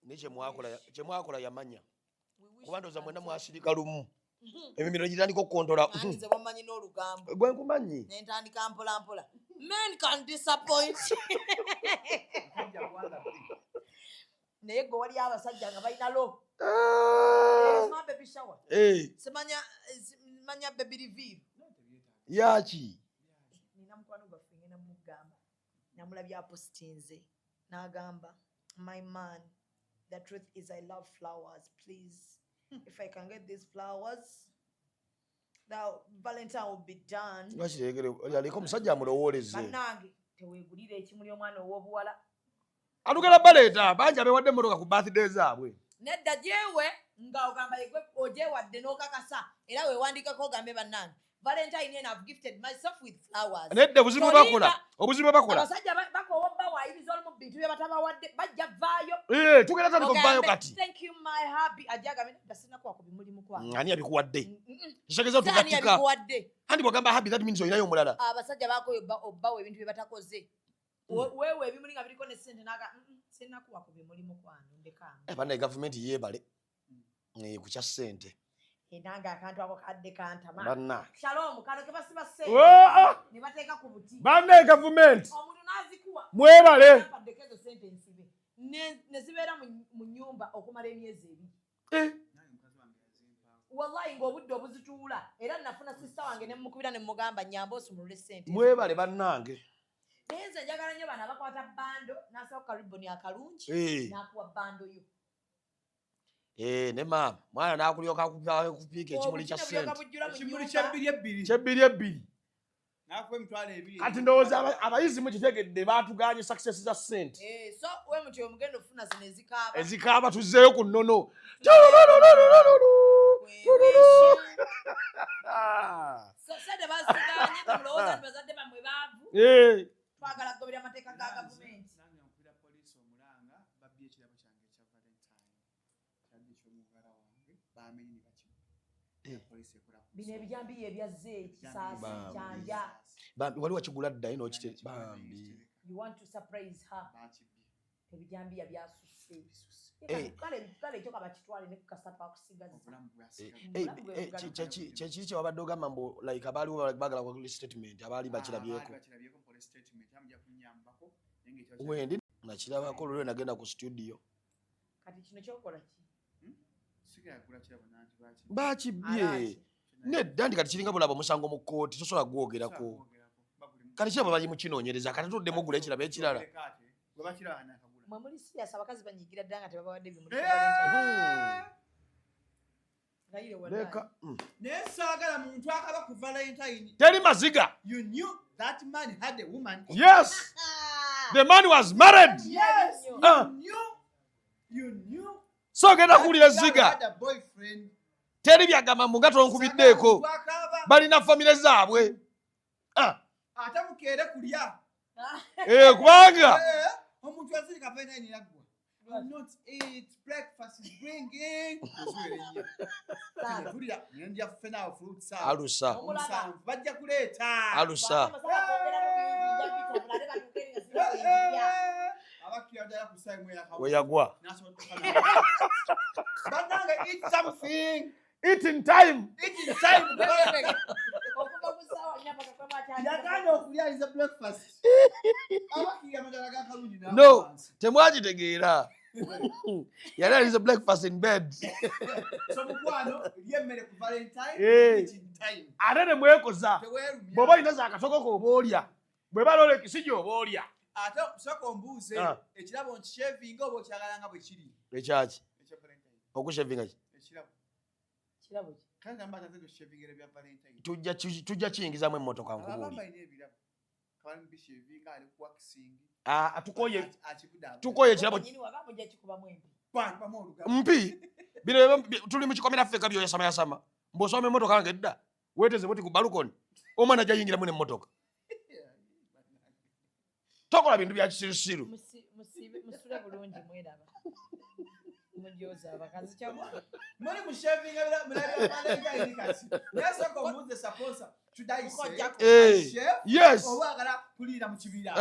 Ni kyemwakola yamanya. Kuba ndowooza mwenna mwasirika lumu. Emimiro gitandika okukontola. Nze wamanyi n'olugambo. Gwe nkumanyi. Ne ntandika mpola mpola. Men can disappoint. Naye gwe wali abasajja nga balina lo. It's my baby shower. Semanya baby reveal. Yaki. Nina mkwano gwafunye na mugamba. Namulabya postinze. Nagamba, my man, the truth is I love flowers. Please, if I can get these flowers, now Valentine will be done. Yaliko musajja amulowoleze. Banange tewegulira ekimuli omwana ow'obuwala. Alugera baleta banja bewadde motoka ku birthday zaabwe. Nedda jewe nga ogamba yegwe ojewadde n'okakasa era weewandikako ogambe bannange. Valentine and I've gifted myself with flowers. Nedda buzibu bakola. Obuzibu bakola. Abasajja bakowobba waayiriza olumu bintu bye batabawadde bajja vaayo. Tugenda tandika okuvaayo kati. Thank you my happy ajagambe dasina kwa kubimulimu kwa. Ani abikuwadde. Kishageza tugatika. Andi bwagamba happy that means oyinayo omulala. Abasajja bakoyo obbawo ebintu bye batakoze. Wewe ebimuli nga biriko ne sente naga sina kuwa kubimulimu kwano ndekanga. Bana government yebale. Ku kya sente. Enanga akantu ako kadde kantama. Banna. Shalom kano ke basiba sente. Ne bateeka ku buti. Banna government. Omuntu nazikuwa. Mwebale. Padekezo sente nsibe. Ne zibeera mu nyumba okumala emyezi ebiri. Wallahi ng'obudde obuzituula era nafuna sister wange ne mukubira ne mugamba nyamba osumulule sente. Mwebale bannange. Nenze njagala nnyo bana bakwata bando n'asooka ribbon akalungi n'akuwa bando yo. Ne mama mwana nakulyoka kupiika ekimuli kya sente. Ekimuli ky'ebbiri. Ky'ebbiri. Nakuwa emitwalo ebiri. Kati ndowooza abayizi mukitegedde baatuganye success za sente. So we muti omugendo ofuna zino ezikaaba. Ezikaaba tuzzeeyo ku nnono. So sente basiganye temulowooza nti bazadde bamwe baavu. Twagala kugobera amateeka ga gavumenti. Nange nkuira poliisi omulanga babbye ekirabo kyange ekya Valentine. Kyali eky'omuwala wange baamenye ne bakimpa. Poliisi ekola ku bino ebijambiya ebyazze ekisaasi kyanja. Wali wakigula dda ino okite bambi. You want to surprise her. Ebijambiya byasusse. Kale ekyo kabakitwale ne kukasapa akusigaza. Kyekiri kye wabadde ogamba mbu like abaaliwo bagala kwa statement abaali bakirabyeko. Wendi nakirabako olwo nagenda ku studio. Kati kino kyokola ki? Bakibye. Nedda ndi kati kiringa bulaba omusango mu kkooti tosobola gwogerako. Kati kirabo bali mu kinoonyereza kati tuddemu gula ekirabo ekirala. Mwe muli serious abakazi banyigira ddala nga tebabawadde bimuli. Leka. Nesaagala muntu akaba ku Valentine. Teri maziga. You knew that man had a woman. Yes. The man was married. Yes. You knew. So genda kulira ziga. Teri byagamba mu gato nkubiddeeko. Balina famire zaabwe. Atamukeere kulya. Kubanga. Omuntu azirika Valentine yagwa. Will not eat breakfast is bringing. Kulya ndia fena fruit salad. Alusa. Bajja kuleeta. Alusa. Weyagwa. Bananga eat something. Eat in time. Eat in time. Yaganya okulya is a breakfast. No, temwagitegeera. Yali is a breakfast in bed. So mukwano lyemmere ku Valentine eat in time. Ate ne mwekoza. Bw'oba olina zaakatokoko oba olya. Bwe balola ekisijja oba olya. Ate sooka ombuuze ekirabo nkishevinga oba okyagala nga bwe kiri. Ekyaki? Okushevinga ki? Ekirabo. Kirabo ki? Kale namba ataze kushevingira bya Valentine. Tujja kiyingizamu emmotoka nkubuuli. Abamba ine ebirabo. Kabali bishevinga ali ku waxing. Tukoye ekirabo. Mpi. Bino tuli mu kikomera ffeka byoyasamayasama. Mb'osoma emmotoka yange dda. Weeteze buti ku balukoni. Omwana ajja mu emmotoka. Tokola bintu bya kisirusiru. Musule bulungi mweraba. Mujooza abakazi kyamwa. Muli mushevinga mulabya Valentine kasi. Nesoko omuze sponsor. Should I say? Yes. Owagala kulira mu kibira.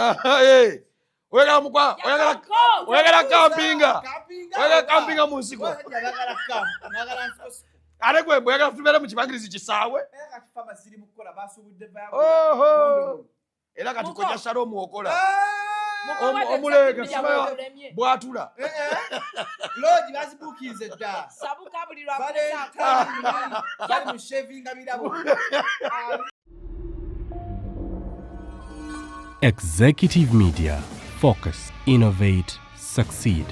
Oyagala mukwa, oyagala kampinga. Oyagala kampinga mu nsiko. Ate gwe oyagala tubeera mu kibangirizi kisaawe. Kati fama ziri mu kukola basubudde baabo. Era kati koja Shalom okola. Omulega simaya bwatula. Lodge bazibukize dda. Sabuka buli lwa Valentine bali mu shavinga birabo. Executive Media. Focus, innovate, succeed.